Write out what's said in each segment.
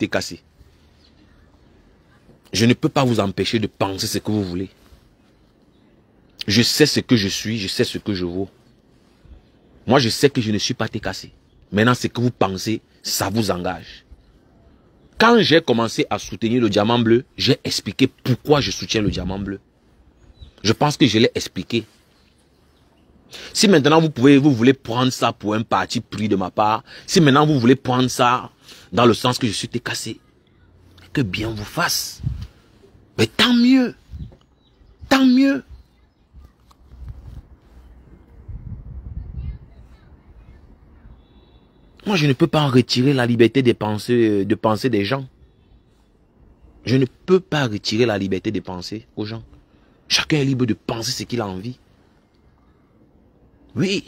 cassé. Je ne peux pas vous empêcher de penser ce que vous voulez. Je sais ce que je suis, je sais ce que je vaux. Moi, je sais que je ne suis pas cassé. Maintenant, ce que vous pensez, ça vous engage. Quand j'ai commencé à soutenir le diamant bleu, j'ai expliqué pourquoi je soutiens le diamant bleu. Je pense que je l'ai expliqué. Si maintenant vous voulez prendre ça pour un parti pris de ma part, si maintenant vous voulez prendre ça dans le sens que je suis cassé, que bien vous fasse. Mais tant mieux. Tant mieux. Moi, je ne peux pas en retirer la liberté de penser des gens. Je ne peux pas retirer la liberté de penser aux gens. Chacun est libre de penser ce qu'il a envie. Oui.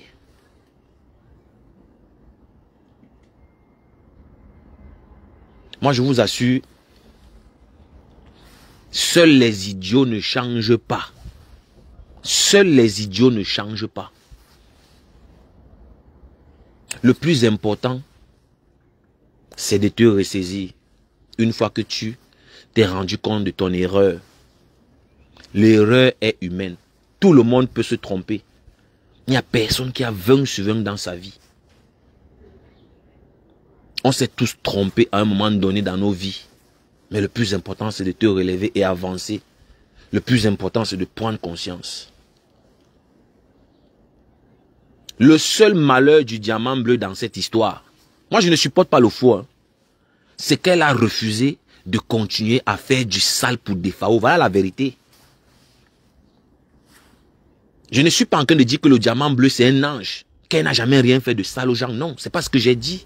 Moi, je vous assure, seuls les idiots ne changent pas. Seuls les idiots ne changent pas. Le plus important, c'est de te ressaisir. Une fois que tu t'es rendu compte de ton erreur. L'erreur est humaine. Tout le monde peut se tromper. Il n'y a personne qui a 20 sur 20 dans sa vie. On s'est tous trompés à un moment donné dans nos vies. Mais le plus important, c'est de te relever et avancer. Le plus important, c'est de prendre conscience. Le seul malheur du diamant bleu dans cette histoire, moi je ne supporte pas le faux, hein, c'est qu'elle a refusé de continuer à faire du sale pour Defao. Voilà la vérité. Je ne suis pas en train de dire que le diamant bleu c'est un ange, qu'elle n'a jamais rien fait de sale aux gens. Non, c'est pas ce que j'ai dit.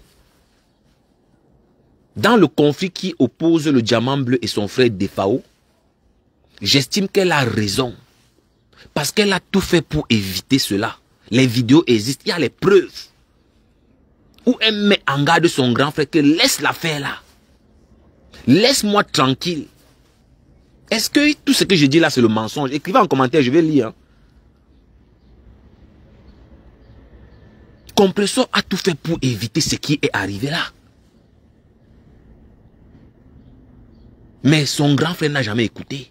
Dans le conflit qui oppose le diamant bleu et son frère Defao, j'estime qu'elle a raison. Parce qu'elle a tout fait pour éviter cela. Les vidéos existent, il y a les preuves. Où elle met en garde son grand frère que laisse l'affaire là. Laisse-moi tranquille. Est-ce que tout ce que je dis là c'est le mensonge? Écrivez en commentaire, je vais lire. Hein. Compressor a tout fait pour éviter ce qui est arrivé là. Mais son grand frère n'a jamais écouté.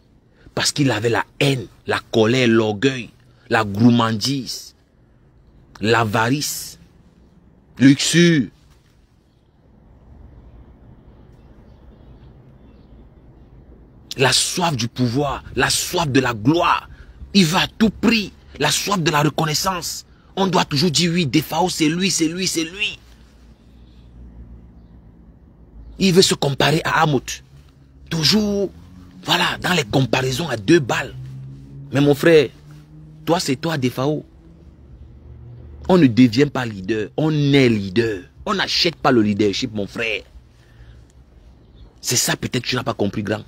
Parce qu'il avait la haine, la colère, l'orgueil, la gourmandise, l'avarice, luxure. La soif du pouvoir, la soif de la gloire. Il veut à tout prix. La soif de la reconnaissance. On doit toujours dire oui, Defao c'est lui, c'est lui, c'est lui. Il veut se comparer à Amout. Toujours, voilà, dans les comparaisons à 2 balles. Mais mon frère, toi c'est toi Defao. On ne devient pas leader, on est leader. On n'achète pas le leadership, mon frère. C'est ça peut-être que tu n'as pas compris, grand.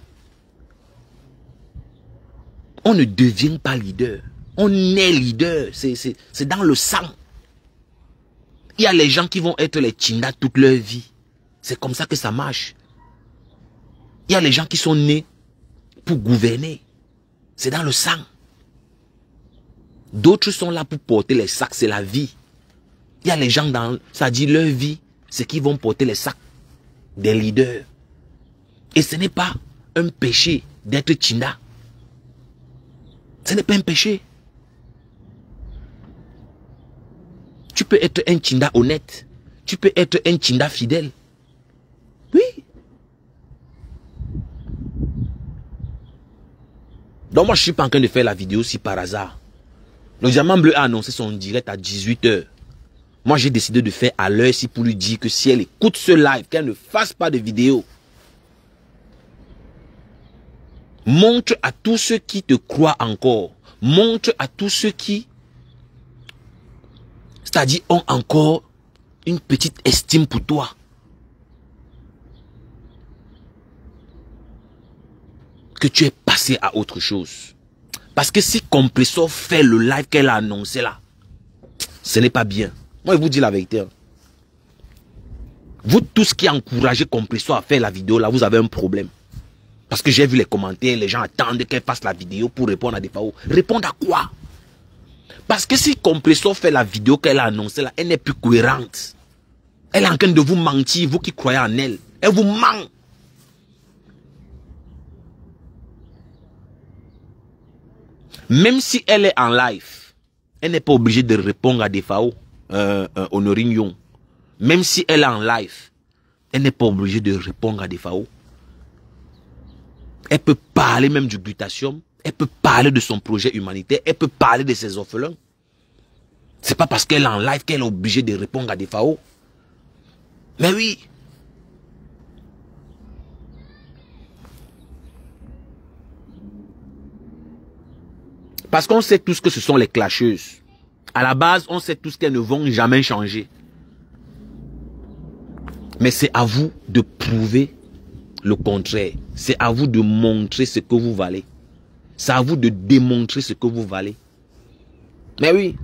On ne devient pas leader. On est leader. C'est dans le sang. Il y a les gens qui vont être les Tchinda toute leur vie. C'est comme ça que ça marche. Il y a les gens qui sont nés pour gouverner. C'est dans le sang. D'autres sont là pour porter les sacs, c'est la vie. Il y a les gens dans, ça dit leur vie, c'est qu'ils vont porter les sacs des leaders. Et ce n'est pas un péché d'être Tchinda. Ce n'est pas un péché. Tu peux être un Tchinda honnête. Tu peux être un Tchinda fidèle. Oui. Donc moi je ne suis pas en train de faire la vidéo si par hasard. Le diamant bleu a annoncé son direct à 18 h. Moi j'ai décidé de faire à l'heure ci pour lui dire que si elle écoute ce live, qu'elle ne fasse pas de vidéo. Montre à tous ceux qui te croient encore. Montre à tous ceux qui, c'est-à-dire ont encore une petite estime pour toi. Que tu es passé à autre chose. Parce que si Compressor fait le live qu'elle a annoncé là, ce n'est pas bien. Moi, je vous dis la vérité. Hein. Vous tous qui encouragez Compressor à faire la vidéo là, vous avez un problème. Parce que j'ai vu les commentaires, les gens attendent qu'elle fasse la vidéo pour répondre à Defao. Répondre à quoi? Parce que si Compressor fait la vidéo qu'elle a annoncée là, elle n'est plus cohérente. Elle est en train de vous mentir, vous qui croyez en elle. Elle vous ment. Même si elle est en live, elle n'est pas obligée de répondre à des FAO, Honorine Young. Même si elle est en live, elle n'est pas obligée de répondre à des FAO. Elle peut parler même du glutatium. Elle peut parler de son projet humanitaire. Elle peut parler de ses orphelins. C'est pas parce qu'elle est en live qu'elle est obligée de répondre à des FAO. Mais oui. Parce qu'on sait tous que ce sont les clasheuses. À la base, on sait tous qu'elles ne vont jamais changer. Mais c'est à vous de prouver le contraire. C'est à vous de montrer ce que vous valez. C'est à vous de démontrer ce que vous valez. Mais oui.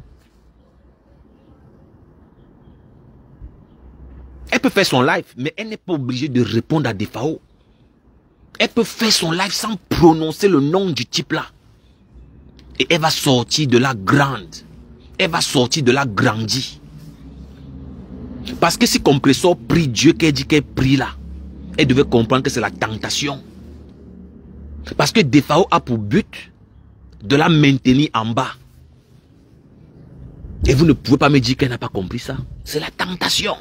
Elle peut faire son live, mais elle n'est pas obligée de répondre à des FAO. Elle peut faire son live sans prononcer le nom du type là. Et elle va sortir de la grande. Elle va sortir de la grandie. Parce que si Compressor prie Dieu qu'elle dit qu'elle prie là, elle devait comprendre que c'est la tentation. Parce que Defao a pour but de la maintenir en bas. Et vous ne pouvez pas me dire qu'elle n'a pas compris ça. C'est la tentation.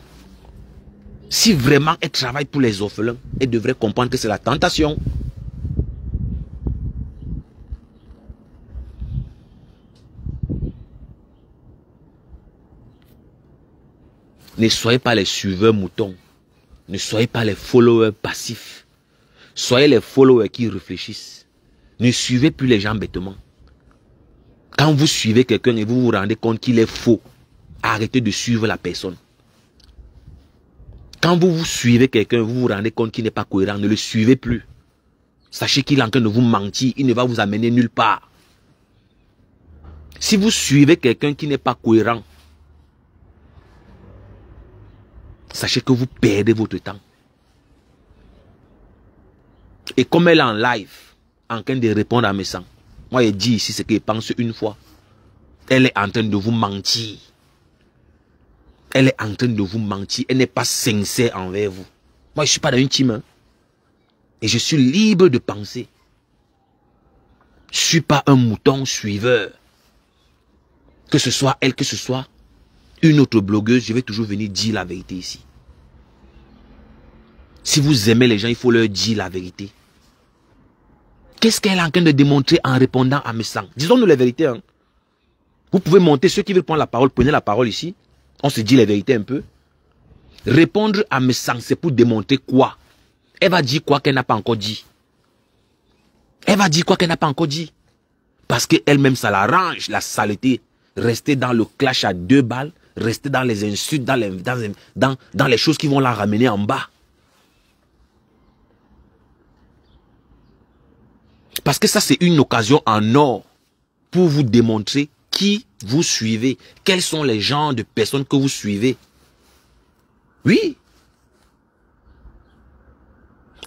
Si vraiment elle travaille pour les orphelins, elle devrait comprendre que c'est la tentation. Ne soyez pas les suiveurs moutons. Ne soyez pas les followers passifs. Soyez les followers qui réfléchissent. Ne suivez plus les gens bêtement. Quand vous suivez quelqu'un et vous vous rendez compte qu'il est faux, arrêtez de suivre la personne. Quand vous suivez quelqu'un et vous vous rendez compte qu'il n'est pas cohérent, ne le suivez plus. Sachez qu'il est en train de vous mentir, il ne va vous amener nulle part. Si vous suivez quelqu'un qui n'est pas cohérent, sachez que vous perdez votre temps. Et comme elle est en live, en train de répondre à mes sangs, moi je dis ici ce qu'elle pense une fois. Elle est en train de vous mentir. Elle est en train de vous mentir. Elle n'est pas sincère envers vous. Moi je ne suis pas dans une team. Hein. Et je suis libre de penser. Je ne suis pas un mouton suiveur. Que ce soit elle, que ce soit une autre blogueuse, je vais toujours venir dire la vérité ici. Si vous aimez les gens, il faut leur dire la vérité. Qu'est-ce qu'elle est en train de démontrer en répondant à mes sangs? Disons-nous la vérité. Hein. Vous pouvez monter, ceux qui veulent prendre la parole, prenez la parole ici. On se dit la vérité un peu. Répondre à mes sangs, c'est pour démontrer quoi? Elle va dire quoi qu'elle n'a pas encore dit. Elle va dire quoi qu'elle n'a pas encore dit. Parce qu'elle-même, ça l'arrange, la saleté. Rester dans le clash à 2 balles, rester dans les insultes, dans les choses qui vont la ramener en bas. Parce que ça, c'est une occasion en or pour vous démontrer qui vous suivez. Quels sont les genres de personnes que vous suivez. Oui.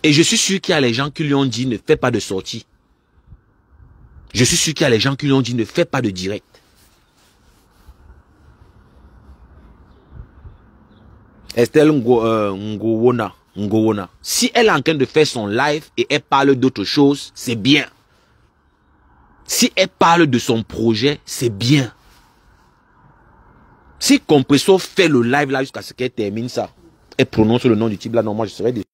Et je suis sûr qu'il y a les gens qui lui ont dit ne fais pas de sortie. Je suis sûr qu'il y a les gens qui lui ont dit ne fais pas de direct. Estelle Ngowona. Si elle est en train de faire son live et elle parle d'autre chose, c'est bien. Si elle parle de son projet, c'est bien. Si Compressor fait le live là jusqu'à ce qu'elle termine ça, elle prononce le nom du type là, non, moi je serais déçu.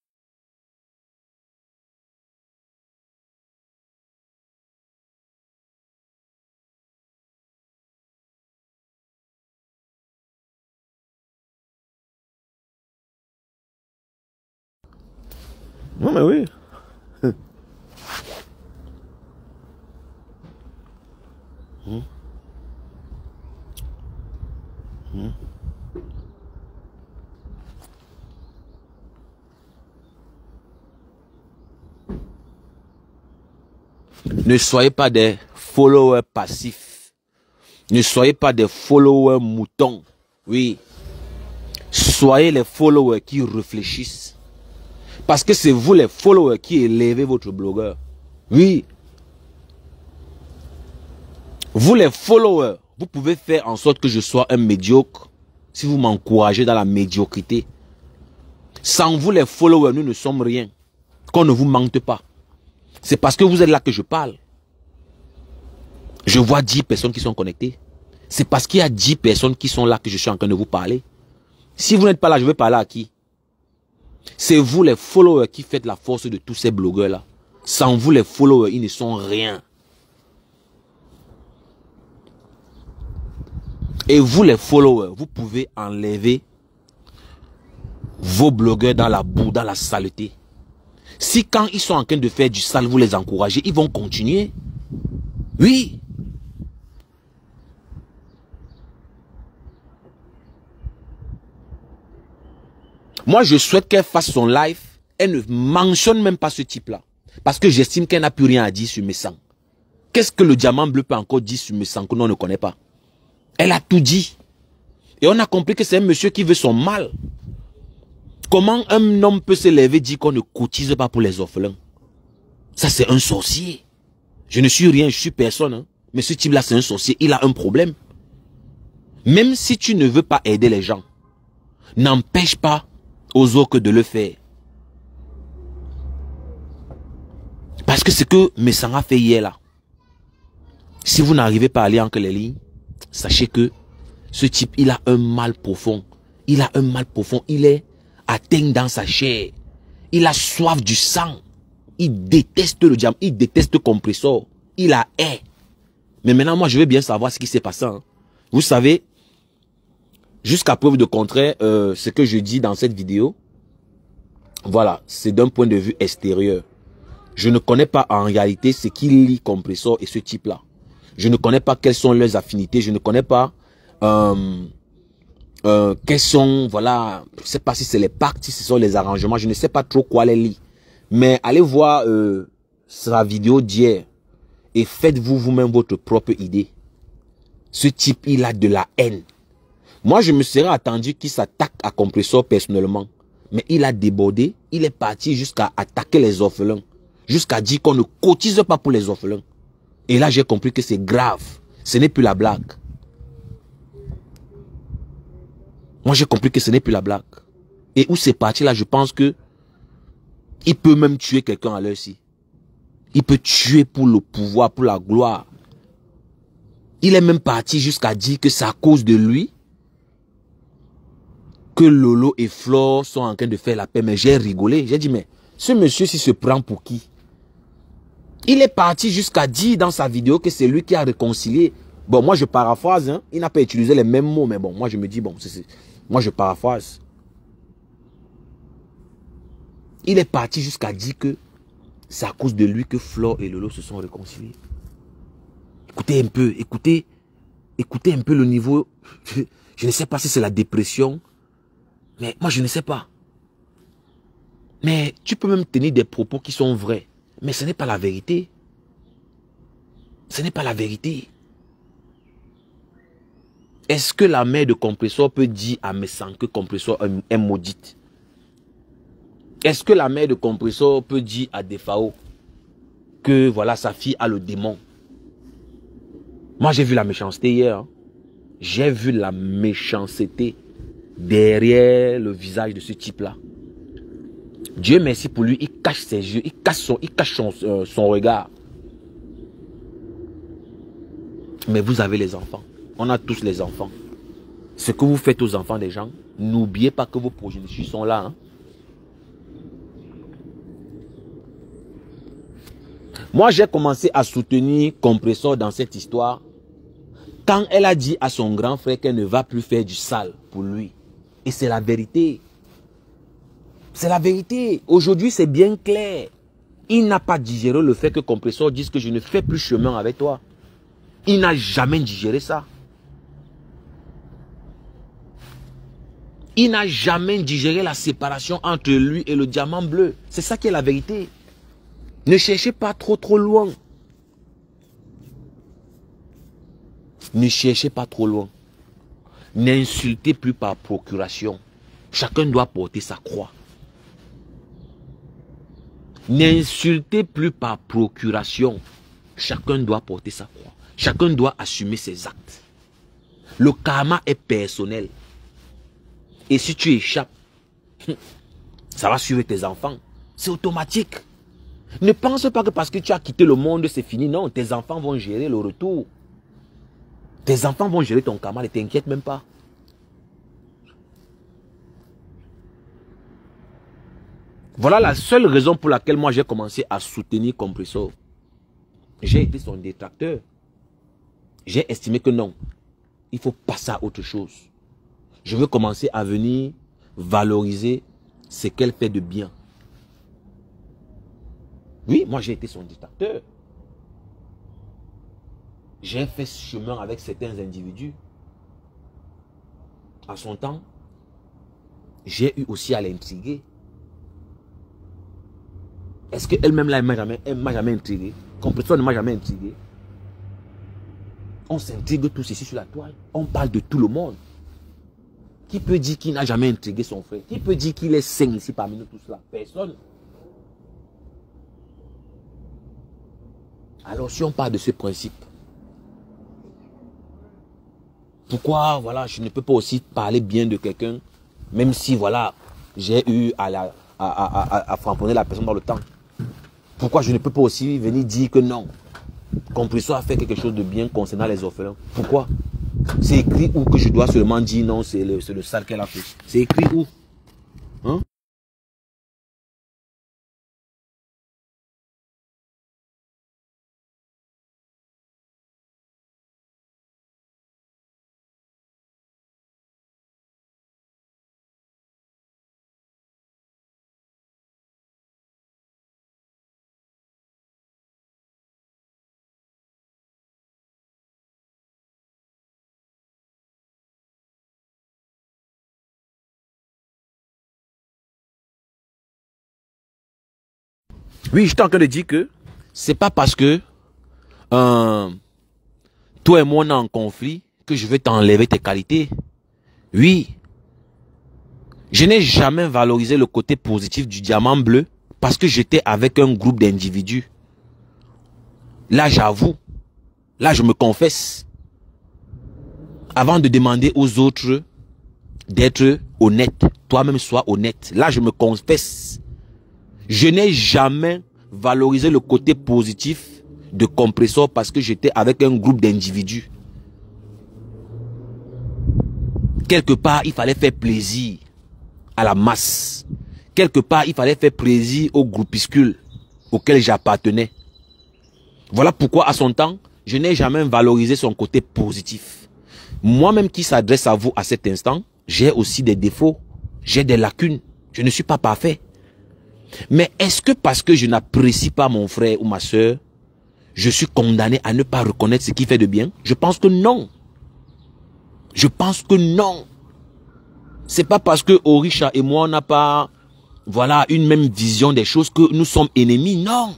Non mais oui. Ne soyez pas des followers passifs. Ne soyez pas des followers moutons. Oui. Soyez les followers qui réfléchissent. Parce que c'est vous les followers qui élevez votre blogueur. Oui. Vous les followers, vous pouvez faire en sorte que je sois un médiocre si vous m'encouragez dans la médiocrité. Sans vous les followers, nous ne sommes rien. Qu'on ne vous mente pas. C'est parce que vous êtes là que je parle. Je vois 10 personnes qui sont connectées. C'est parce qu'il y a 10 personnes qui sont là que je suis en train de vous parler. Si vous n'êtes pas là, je vais parler à qui? C'est vous les followers qui faites la force de tous ces blogueurs-là. Sans vous les followers, ils ne sont rien. Et vous les followers, vous pouvez enlever vos blogueurs dans la boue, dans la saleté. Si quand ils sont en train de faire du sale, vous les encouragez, ils vont continuer. Oui. Moi, je souhaite qu'elle fasse son live. Elle ne mentionne même pas ce type-là. Parce que j'estime qu'elle n'a plus rien à dire sur mes sangs. Qu'est-ce que le diamant bleu peut encore dire sur mes sangs que l'on ne connaît pas? Elle a tout dit. Et on a compris que c'est un monsieur qui veut son mal. Comment un homme peut se lever et dire qu'on ne cotise pas pour les orphelins? Ça, c'est un sorcier. Je ne suis rien, je suis personne. Hein. Mais ce type-là, c'est un sorcier. Il a un problème. Même si tu ne veux pas aider les gens, n'empêche pas aux autres de le faire. Parce que ce que Messanga a fait hier là, si vous n'arrivez pas à lire entre les lignes, sachez que ce type, il a un mal profond. Il a un mal profond. Il est atteint dans sa chair. Il a soif du sang. Il déteste le diamant. Il déteste Compressor. Il a haine. Mais maintenant, moi, je veux bien savoir ce qui s'est passé. Hein. Vous savez, jusqu'à preuve de contraire, ce que je dis dans cette vidéo, voilà, c'est d'un point de vue extérieur. Je ne connais pas en réalité ce qu'il lit Compressor et ce type-là. Je ne connais pas quelles sont leurs affinités. Je ne connais pas quels sont, voilà, je ne sais pas si c'est les pactes, si ce sont les arrangements. Je ne sais pas trop quoi les lit. Mais allez voir sa vidéo d'hier et faites-vous vous-même votre propre idée. Ce type, il a de la haine. Moi, je me serais attendu qu'il s'attaque à Compressor personnellement. Mais il a débordé. Il est parti jusqu'à attaquer les orphelins. Jusqu'à dire qu'on ne cotise pas pour les orphelins. Et là, j'ai compris que c'est grave. Ce n'est plus la blague. Moi, j'ai compris que ce n'est plus la blague. Et où c'est parti là, je pense que il peut même tuer quelqu'un à l'heure-ci. Il peut tuer pour le pouvoir, pour la gloire. Il est même parti jusqu'à dire que c'est à cause de lui que Lolo et Flore sont en train de faire la paix. Mais j'ai rigolé. J'ai dit, mais ce monsieur-ci se prend pour qui? Il est parti jusqu'à dire dans sa vidéo que c'est lui qui a réconcilié. Bon, moi je paraphrase. Hein. Il n'a pas utilisé les mêmes mots. Mais bon, moi je me dis, bon, moi je paraphrase. Il est parti jusqu'à dire que c'est à cause de lui que Flore et Lolo se sont réconciliés. Écoutez un peu, écoutez un peu le niveau. Je ne sais pas si c'est la dépression. Mais moi, je ne sais pas. Mais tu peux même tenir des propos qui sont vrais. Mais ce n'est pas la vérité. Ce n'est pas la vérité. Est-ce que la mère de Compressor peut dire à Messanga que Compressor est maudite? Est-ce que la mère de Compressor peut dire à Defao que voilà, sa fille a le démon? Moi, j'ai vu la méchanceté hier. Hein. J'ai vu la méchanceté derrière le visage de ce type-là. Dieu merci pour lui, il cache ses yeux, il cache son regard. Mais vous avez les enfants. On a tous les enfants. Ce que vous faites aux enfants des gens, n'oubliez pas que vos progénitures sont là. Hein. Moi, j'ai commencé à soutenir Compressor dans cette histoire quand elle a dit à son grand frère qu'elle ne va plus faire du sale pour lui. Et c'est la vérité. C'est la vérité. Aujourd'hui, c'est bien clair. Il n'a pas digéré le fait que Compressor dise que je ne fais plus chemin avec toi. Il n'a jamais digéré ça. Il n'a jamais digéré la séparation entre lui et le diamant bleu. C'est ça qui est la vérité. Ne cherchez pas trop loin. Ne cherchez pas trop loin. N'insultez plus par procuration. Chacun doit porter sa croix. N'insultez plus par procuration. Chacun doit porter sa croix. Chacun doit assumer ses actes. Le karma est personnel. Et si tu échappes, ça va suivre tes enfants. C'est automatique. Ne pense pas que parce que tu as quitté le monde, c'est fini. Non, tes enfants vont gérer le retour. Tes enfants vont gérer ton karma, ne t'inquiète même pas. Voilà la seule raison pour laquelle moi j'ai commencé à soutenir Compressor. J'ai été son détracteur. J'ai estimé que non, il faut passer à autre chose. Je veux commencer à venir valoriser ce qu'elle fait de bien. Oui, moi j'ai été son détracteur. J'ai fait ce chemin avec certains individus. À son temps, j'ai eu aussi à l'intriguer. Est-ce qu'elle-même là, elle m'a jamais intrigué? Compressor ne m'a jamais intrigué. On s'intrigue tous ici sur la toile. On parle de tout le monde. Qui peut dire qu'il n'a jamais intrigué son frère? Qui peut dire qu'il est sain ici parmi nous tous là? Personne. Alors si on parle de ce principe, pourquoi voilà, je ne peux pas aussi parler bien de quelqu'un, même si voilà, j'ai eu à framponner la personne dans le temps? Pourquoi je ne peux pas aussi venir dire que non, Compressor a fait quelque chose de bien concernant les orphelins? Pourquoi? C'est écrit où que je dois seulement dire non, c'est le sale qu'elle a fait? C'est écrit où? Hein? Oui, je suis en train de dire que c'est pas parce que toi et moi on est en conflit que je vais t'enlever tes qualités. Oui, je n'ai jamais valorisé le côté positif du diamant bleu parce que j'étais avec un groupe d'individus. Là, j'avoue. Là, je me confesse. Avant de demander aux autres d'être honnête, toi-même sois honnête. Là, je me confesse. Je n'ai jamais valorisé le côté positif de Compressor parce que j'étais avec un groupe d'individus. Quelque part, il fallait faire plaisir à la masse. Quelque part, il fallait faire plaisir au groupuscule auquel j'appartenais. Voilà pourquoi, à son temps, je n'ai jamais valorisé son côté positif. Moi-même qui s'adresse à vous à cet instant, j'ai aussi des défauts, j'ai des lacunes. Je ne suis pas parfait. Mais est-ce que parce que je n'apprécie pas mon frère ou ma soeur, je suis condamné à ne pas reconnaître ce qui fait de bien? Je pense que non. Je pense que non. C'est pas parce que Orisha et moi, on n'a pas, voilà, une même vision des choses que nous sommes ennemis. Non.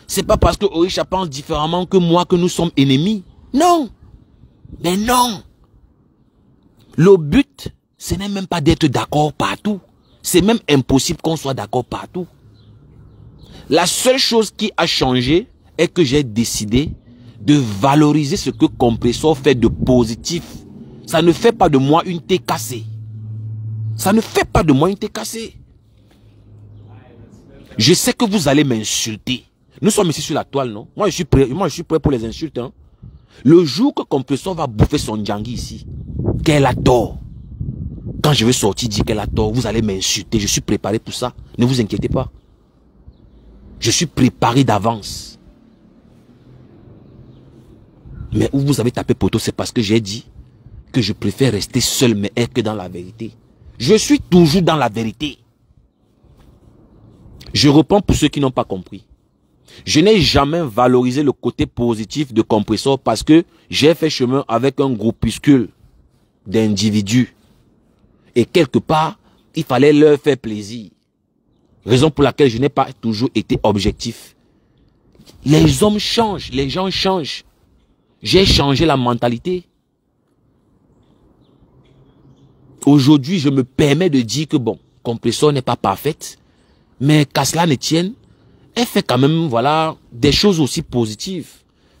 C'est pas parce que Orisha pense différemment que moi que nous sommes ennemis. Non. Mais non. Le but, ce n'est même pas d'être d'accord partout. C'est même impossible qu'on soit d'accord partout. La seule chose qui a changé est que j'ai décidé de valoriser ce que Compressor fait de positif. Ça ne fait pas de moi une tête cassée. Ça ne fait pas de moi une tête cassée. Je sais que vous allez m'insulter. Nous sommes ici sur la toile, non? Moi, je suis prêt pour les insultes. Hein? Le jour que Compressor va bouffer son djangui ici, qu'elle a tort. Quand je vais sortir dire qu'elle a tort, vous allez m'insulter. Je suis préparé pour ça. Ne vous inquiétez pas. Je suis préparé d'avance. Mais où vous avez tapé poteau, c'est parce que j'ai dit que je préfère rester seul mais être que dans la vérité. Je suis toujours dans la vérité. Je reprends pour ceux qui n'ont pas compris. Je n'ai jamais valorisé le côté positif de Compressor parce que j'ai fait chemin avec un groupuscule d'individus. Et quelque part, il fallait leur faire plaisir. Raison pour laquelle je n'ai pas toujours été objectif. Les hommes changent, les gens changent. J'ai changé la mentalité. Aujourd'hui, je me permets de dire que bon, Compressor n'est pas parfaite, mais qu'à cela ne tienne, elle fait quand même, voilà, des choses aussi positives.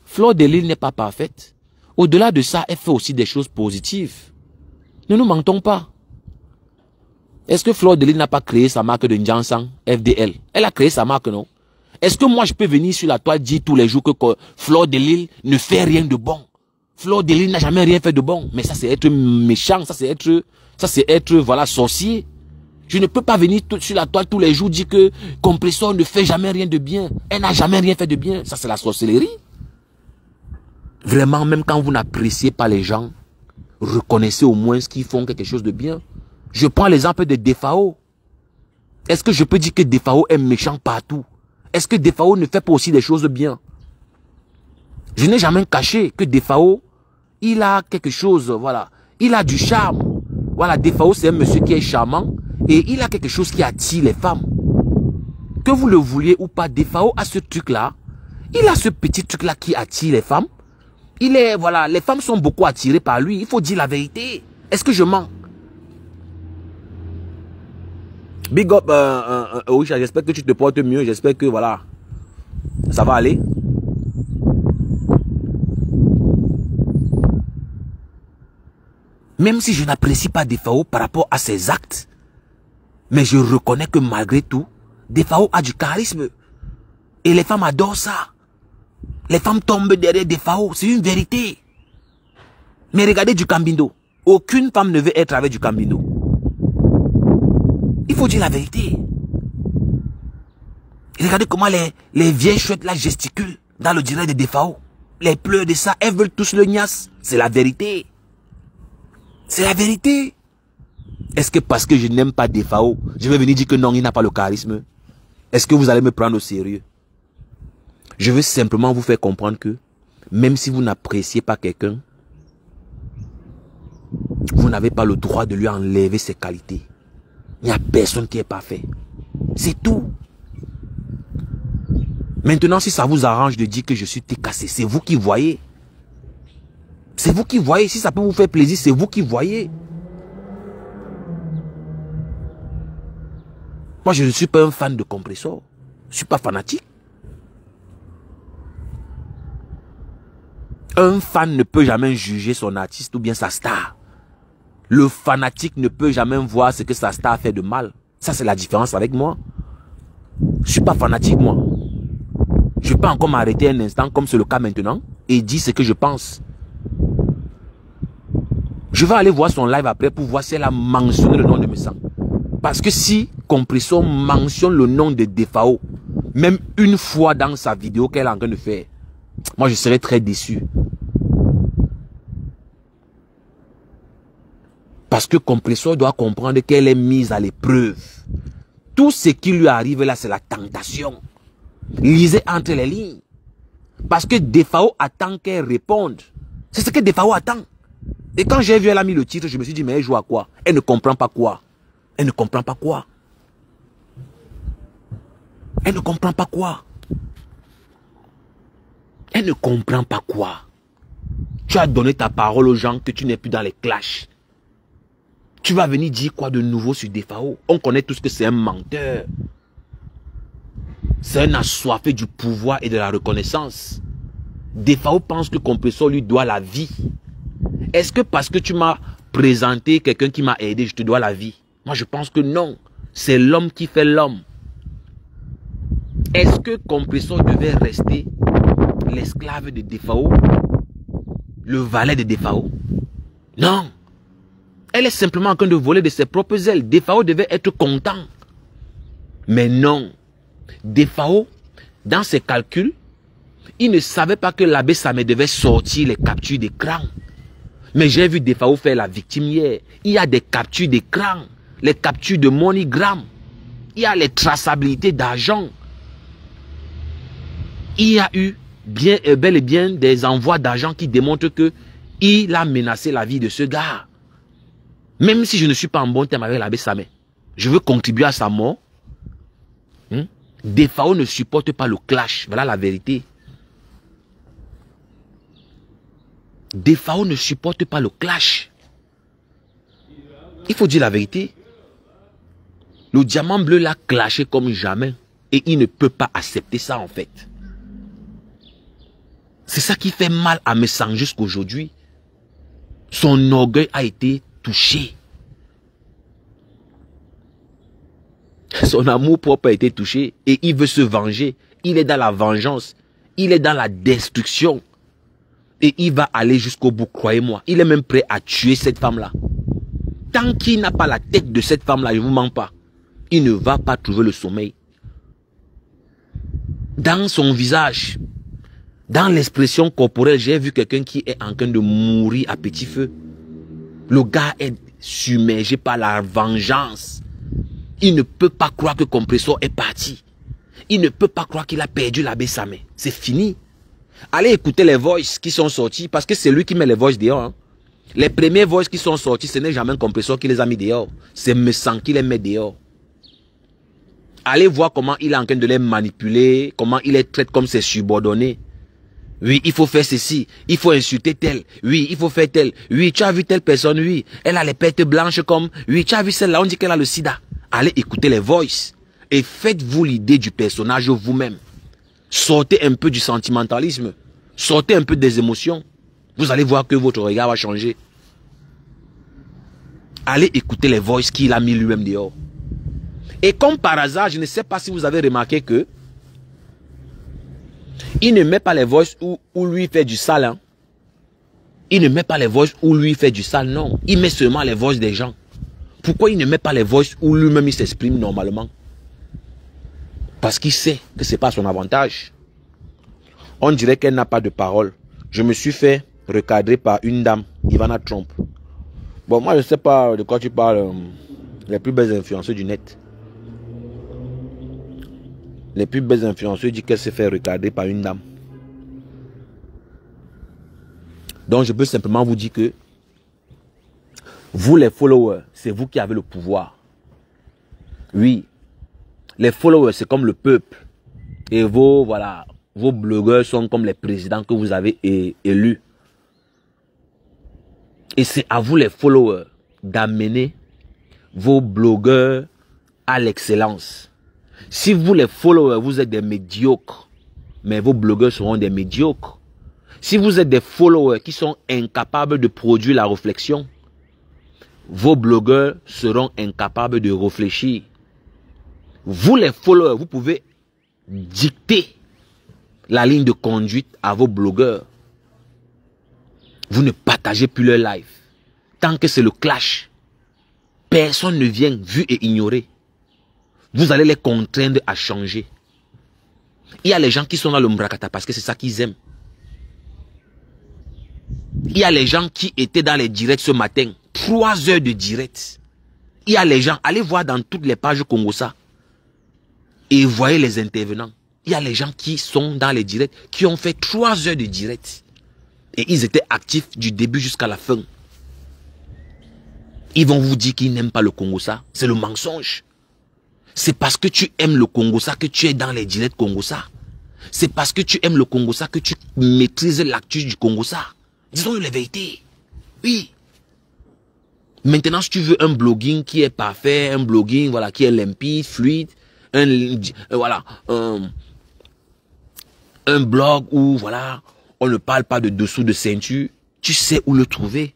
Fleur de Lys n'est pas parfaite. Au-delà de ça, elle fait aussi des choses positives. Ne nous mentons pas. Est-ce que Fleur de Lys n'a pas créé sa marque de Njansang, FDL? Elle a créé sa marque, non? Est-ce que moi je peux venir sur la toile dire tous les jours que Fleur de Lys ne fait rien de bon? Fleur de Lys n'a jamais rien fait de bon. Mais ça c'est être méchant, ça c'est être voilà, sorcier. Je ne peux pas venir sur la toile tous les jours dire que Compressor ne fait jamais rien de bien. Elle n'a jamais rien fait de bien. Ça c'est la sorcellerie. Vraiment, même quand vous n'appréciez pas les gens, reconnaissez au moins ce qu'ils font quelque chose de bien. Je prends l'exemple de Defao. Est-ce que je peux dire que Defao est méchant partout? Est-ce que Defao ne fait pas aussi des choses bien? Je n'ai jamais caché que Defao, il a quelque chose, voilà. Il a du charme. Voilà, Defao, c'est un monsieur qui est charmant et il a quelque chose qui attire les femmes. Que vous le vouliez ou pas, Defao a ce truc-là. Il a ce petit truc-là qui attire les femmes. Il est, voilà, les femmes sont beaucoup attirées par lui. Il faut dire la vérité. Est-ce que je mens? Big up, oui, j'espère que tu te portes mieux. J'espère que, voilà, ça va aller. Même si je n'apprécie pas Defao par rapport à ses actes, mais je reconnais que malgré tout, Defao a du charisme. Et les femmes adorent ça. Les femmes tombent derrière Defao, c'est une vérité. Mais regardez du Cambindo. Aucune femme ne veut être avec du Cambindo. Il faut dire la vérité. Et regardez comment les vieilles chouettes là gesticulent dans le direct de Defao. Les pleurs de ça, elles veulent tous le niasse. C'est la vérité. C'est la vérité. Est-ce que parce que je n'aime pas Defao, je vais venir dire que non, il n'a pas le charisme? Est-ce que vous allez me prendre au sérieux? Je veux simplement vous faire comprendre que même si vous n'appréciez pas quelqu'un, vous n'avez pas le droit de lui enlever ses qualités. Il n'y a personne qui est parfait. C'est tout. Maintenant, si ça vous arrange de dire que je suis cassé, c'est vous qui voyez. C'est vous qui voyez. Si ça peut vous faire plaisir, c'est vous qui voyez. Moi, je ne suis pas un fan de Compressor. Je ne suis pas fanatique. Un fan ne peut jamais juger son artiste ou bien sa star. Le fanatique ne peut jamais voir ce que sa star fait de mal. Ça, c'est la différence avec moi. Je ne suis pas fanatique, moi. Je peux encore m'arrêter un instant, comme c'est le cas maintenant, et dire ce que je pense. Je vais aller voir son live après pour voir si elle a mentionné le nom de Messang. Parce que si Compressor mentionne le nom de Defao, même une fois dans sa vidéo qu'elle est en train de faire, moi je serais très déçu. Parce que Compressor doit comprendre qu'elle est mise à l'épreuve. Tout ce qui lui arrive là, c'est la tentation. Lisez entre les lignes. Parce que Defao attend qu'elle réponde. C'est ce que Defao attend. Et quand j'ai vu elle a mis le titre, je me suis dit, mais elle joue à quoi? Elle ne comprend pas quoi? Elle ne comprend pas quoi? Elle ne comprend pas quoi? Elle ne comprend pas quoi? Tu as donné ta parole aux gens que tu n'es plus dans les clashs. Tu vas venir dire quoi de nouveau sur Defao? On connaît tous que c'est un menteur. C'est un assoiffé du pouvoir et de la reconnaissance. Defao pense que Compressor lui doit la vie. Est-ce que parce que tu m'as présenté quelqu'un qui m'a aidé, je te dois la vie? Moi, je pense que non. C'est l'homme qui fait l'homme. Est-ce que Compressor devait rester l'esclave de Defao? Le valet de Defao? Non. Elle est simplement en train de voler de ses propres ailes. Defao devait être content. Mais non. Defao, dans ses calculs, il ne savait pas que l'abbé Samé devait sortir les captures d'écran. Mais j'ai vu Defao faire la victime hier. Il y a des captures d'écran, les captures de MoneyGram. Il y a les traçabilités d'argent. Il y a eu bel et bien des envois d'argent qui démontrent que il a menacé la vie de ce gars. Même si je ne suis pas en bon terme avec l'abbé Samé, je veux contribuer à sa mort. Defao ne supporte pas le clash. Voilà la vérité. Defao ne supporte pas le clash. Il faut dire la vérité. Le diamant bleu l'a clashé comme jamais. Et il ne peut pas accepter ça en fait. C'est ça qui fait mal à Messang jusqu'à aujourd'hui. Son orgueil a été touché. Son amour propre a été touché. Et il veut se venger. il est dans la vengeance, il est dans la destruction. Et il va aller jusqu'au bout, croyez-moi. Il est même prêt à tuer cette femme-là. Tant qu'il n'a pas la tête de cette femme-là, je ne vous mens pas, il ne va pas trouver le sommeil. Dans son visage, dans l'expression corporelle, j'ai vu quelqu'un qui est en train de mourir à petit feu. Le gars est submergé par la vengeance. Il ne peut pas croire que Compressor est parti. Il ne peut pas croire qu'il a perdu la Bessame. C'est fini. Allez écouter les voices qui sont sortis, parce que c'est lui qui met les voices dehors. Hein. Les premières voices qui sont sorties, ce n'est jamais un Compressor qui les a mis dehors. C'est Messan qui les met dehors. Allez voir comment il est en train de les manipuler, comment il les traite comme ses subordonnés. Oui, il faut faire ceci, il faut insulter tel. Oui, il faut faire tel. Oui, tu as vu telle personne, oui. Elle a les pertes blanches comme... Oui, tu as vu celle-là, on dit qu'elle a le sida. Allez écouter les voices et faites-vous l'idée du personnage vous-même. Sortez un peu du sentimentalisme. Sortez un peu des émotions. Vous allez voir que votre regard va changer. Allez écouter les voices qu'il a mis lui-même dehors. Et comme par hasard, je ne sais pas si vous avez remarqué que il ne met pas les voices où lui fait du sale. Hein. Il ne met pas les voices où lui fait du sale, non. Il met seulement les voices des gens. Pourquoi il ne met pas les voices où lui-même il s'exprime normalement? Parce qu'il sait que ce n'est pas son avantage. On dirait qu'elle n'a pas de parole. Je me suis fait recadrer par une dame, Ivana Trump. Bon, moi je ne sais pas de quoi tu parles. Les plus belles influenceuses du net. Les plus belles influenceuses disent qu'elle s'est fait recadrer par une dame. Donc je peux simplement vous dire que vous les followers, c'est vous qui avez le pouvoir. Oui. Les followers, c'est comme le peuple. Et vos blogueurs sont comme les présidents que vous avez élus. Et c'est à vous les followers d'amener vos blogueurs à l'excellence. Si vous les followers, vous êtes des médiocres, mais vos blogueurs seront des médiocres. Si vous êtes des followers qui sont incapables de produire la réflexion, vos blogueurs seront incapables de réfléchir. Vous les followers, vous pouvez dicter la ligne de conduite à vos blogueurs. Vous ne partagez plus leur live. Tant que c'est le clash, personne ne vient vu et ignoré. Vous allez les contraindre à changer. Il y a les gens qui sont dans le Mbrakata parce que c'est ça qu'ils aiment. Il y a les gens qui étaient dans les directs ce matin. 3 heures de direct. Il y a les gens, allez voir dans toutes les pages Congosa. Et voyez les intervenants. Il y a les gens qui sont dans les directs, qui ont fait 3 heures de direct. Et ils étaient actifs du début jusqu'à la fin. Ils vont vous dire qu'ils n'aiment pas le Congosa. C'est le mensonge. C'est parce que tu aimes le Congosa que tu es dans les directs Congosa. C'est parce que tu aimes le Congosa que tu maîtrises l'actu du Congosa. Disons la vérité. Oui. Maintenant, si tu veux un blogging qui est parfait, un blogging voilà, qui est limpide, fluide, un blog où voilà, on ne parle pas de dessous de ceinture, tu sais où le trouver.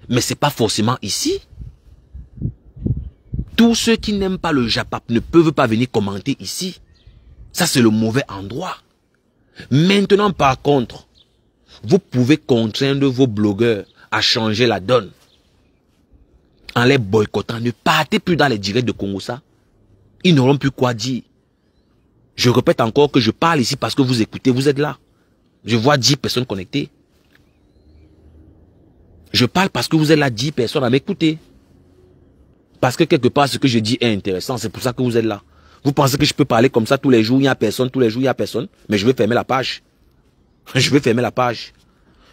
Mais ce n'est pas forcément ici. Tous ceux qui n'aiment pas le Japap ne peuvent pas venir commenter ici. Ça, c'est le mauvais endroit. Maintenant, par contre, vous pouvez contraindre vos blogueurs à changer la donne. En les boycottant, ne partez plus dans les directs de Congosa. Ils n'auront plus quoi dire. Je répète encore que je parle ici parce que vous écoutez, vous êtes là. Je vois 10 personnes connectées. Je parle parce que vous êtes là, 10 personnes à m'écouter. Parce que quelque part, ce que je dis est intéressant. C'est pour ça que vous êtes là. Vous pensez que je peux parler comme ça tous les jours, il n'y a personne, tous les jours, il n'y a personne. Mais je vais fermer la page. Je vais fermer la page.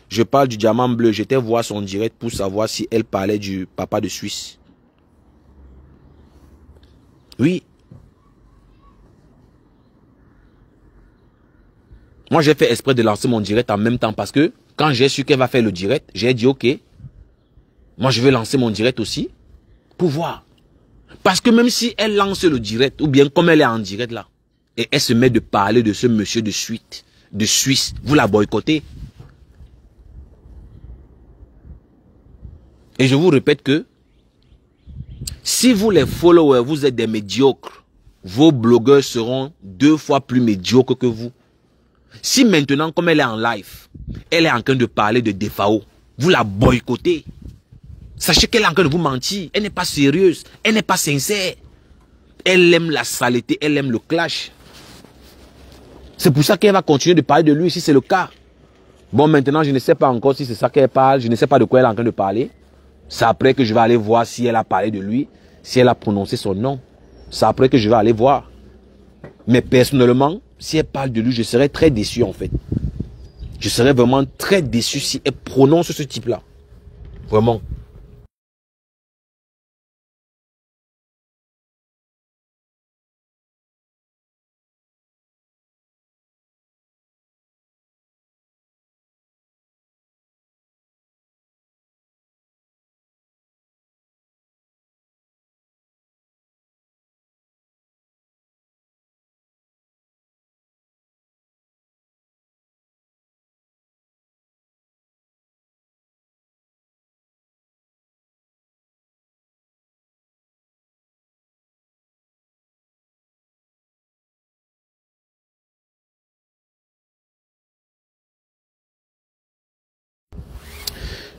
Je parle du diamant bleu. J'étais voir son direct pour savoir si elle parlait du papa de Suisse. Oui. Moi, j'ai fait exprès de lancer mon direct en même temps parce que quand j'ai su qu'elle va faire le direct, j'ai dit ok. Moi, je vais lancer mon direct aussi pour voir. Parce que même si elle lance le direct, ou bien comme elle est en direct là, et elle se met de parler de ce monsieur de Suisse, vous la boycottez. Et je vous répète que si vous les followers, vous êtes des médiocres, vos blogueurs seront 2 fois plus médiocres que vous. Si maintenant, comme elle est en live, elle est en train de parler de DFAO, vous la boycottez. Sachez qu'elle est en train de vous mentir. Elle n'est pas sérieuse. Elle n'est pas sincère. Elle aime la saleté. Elle aime le clash. C'est pour ça qu'elle va continuer de parler de lui si c'est le cas. Bon, maintenant, je ne sais pas encore si c'est ça qu'elle parle. Je ne sais pas de quoi elle est en train de parler. C'est après que je vais aller voir si elle a parlé de lui. Si elle a prononcé son nom. C'est après que je vais aller voir. Mais personnellement, si elle parle de lui, je serais très déçu en fait. Je serais vraiment très déçu si elle prononce ce type-là. Vraiment.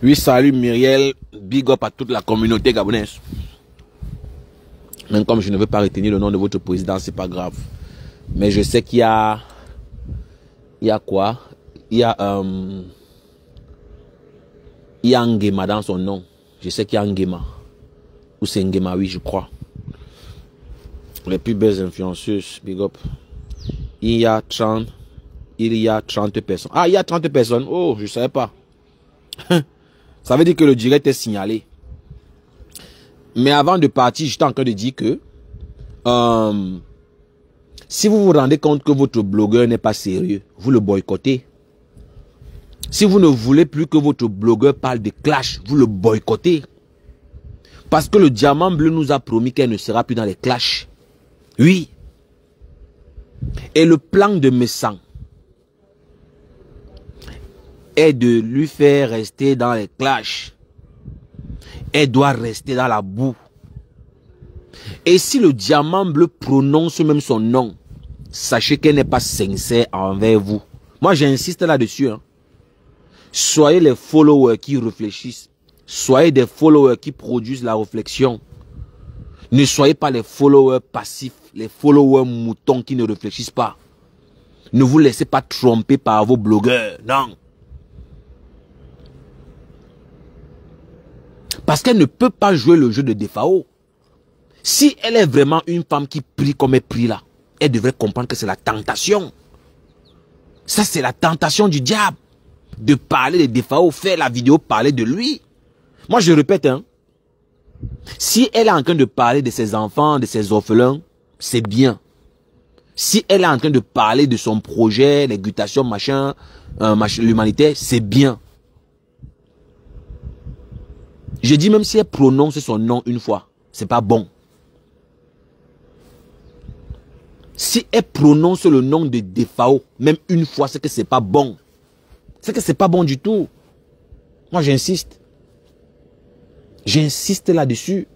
Oui, salut Myriel, big up à toute la communauté gabonaise. Même comme je ne veux pas retenir le nom de votre président, c'est pas grave. Mais je sais qu'il y a... Il y a quoi? Il y a Nguema dans son nom. Je sais qu'il y a Nguema. Ou c'est Nguema, oui, je crois. Les plus belles influenceuses, big up. Il y a 30 personnes. Ah, il y a 30 personnes. Oh, je ne savais pas. Ça veut dire que le direct est signalé. Mais avant de partir, j'étais en train de dire que si vous vous rendez compte que votre blogueur n'est pas sérieux, vous le boycottez. Si vous ne voulez plus que votre blogueur parle de clash, vous le boycottez. Parce que le diamant bleu nous a promis qu'elle ne sera plus dans les clashs. Oui. Et le plan de Messan est de lui faire rester dans les clashs. Elle doit rester dans la boue. Et si le diamant bleu prononce même son nom, sachez qu'elle n'est pas sincère envers vous. Moi, j'insiste là-dessus. Hein. Soyez les followers qui réfléchissent. Soyez des followers qui produisent la réflexion. Ne soyez pas les followers passifs, les followers moutons qui ne réfléchissent pas. Ne vous laissez pas tromper par vos blogueurs. Non. Parce qu'elle ne peut pas jouer le jeu de DFAO. Si elle est vraiment une femme qui prie comme elle prie là, elle devrait comprendre que c'est la tentation. Ça, c'est la tentation du diable. De parler de DFAO, faire la vidéo parler de lui. Moi, je répète, hein. Si elle est en train de parler de ses enfants, de ses orphelins, c'est bien. Si elle est en train de parler de son projet, les gutations, machin, l'humanité, c'est bien. Je dis même si elle prononce son nom une fois, c'est pas bon. Si elle prononce le nom de DFAO, même une fois, c'est que c'est pas bon. C'est que c'est pas bon du tout. Moi, j'insiste. J'insiste là-dessus.